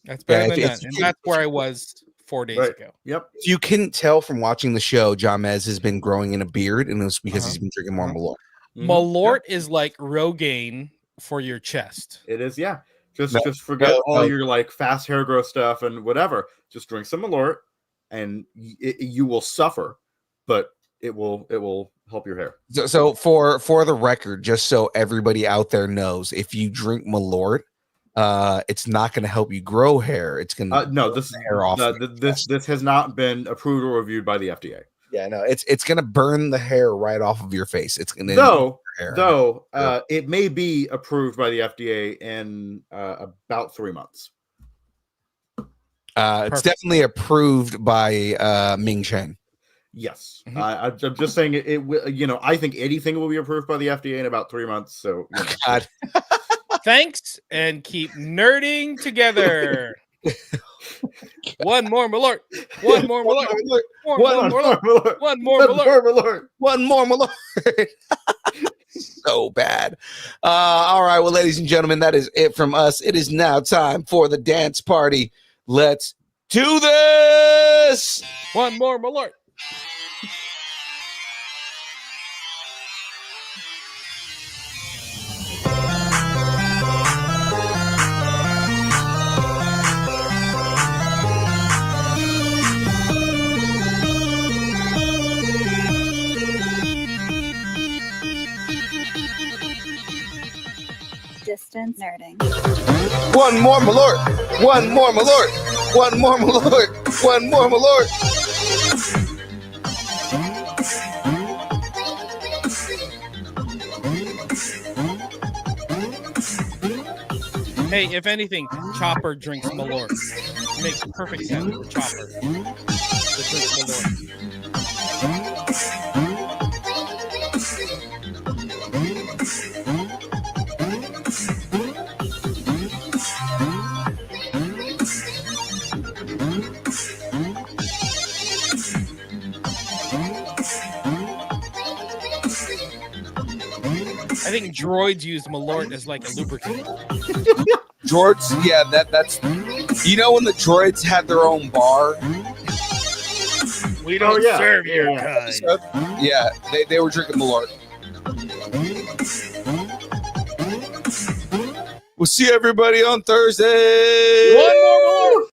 That's better than if that. And that's where I was 4 days ago. Yep. If you couldn't tell from watching the show, Jahmez has been growing in a beard, and it was because he's been drinking more Malort. Malort is like Rogaine for your chest. It is, yeah. Just forget all your like fast hair growth stuff and whatever. Just drink some Malort, and you will suffer, but it will help your hair. So for the record, just so everybody out there knows, if you drink Malort, it's not going to help you grow hair. It's going to no. This hair off. This has not been approved or reviewed by the FDA. Yeah, no, it's going to burn the hair right off of your face. It's going to it may be approved by the FDA in about 3 months. It's definitely approved by Ming Chen. Yes, I'm just saying it will. I think anything will be approved by the FDA in about 3 months. So, God. Thanks, and keep nerding together. One more Malort. One more Malort. One more Malort. One more Malort. One more Malort. So bad. All right, well, ladies and gentlemen, that is it from us. It is now time for the dance party. Let's do this. One more Malort. Distance nerding. One more Malort. One more Malort. One more Malort. One more Malort. Hey, if anything, Chopper drinks Malort. Makes perfect sense for Chopper to drink Malort. I think droids use Malort as like a lubricant. Droids, yeah, that's when the droids had their own bar. We don't serve your kind. Yeah, they were drinking Malort. We'll see everybody on Thursday. One more Malort.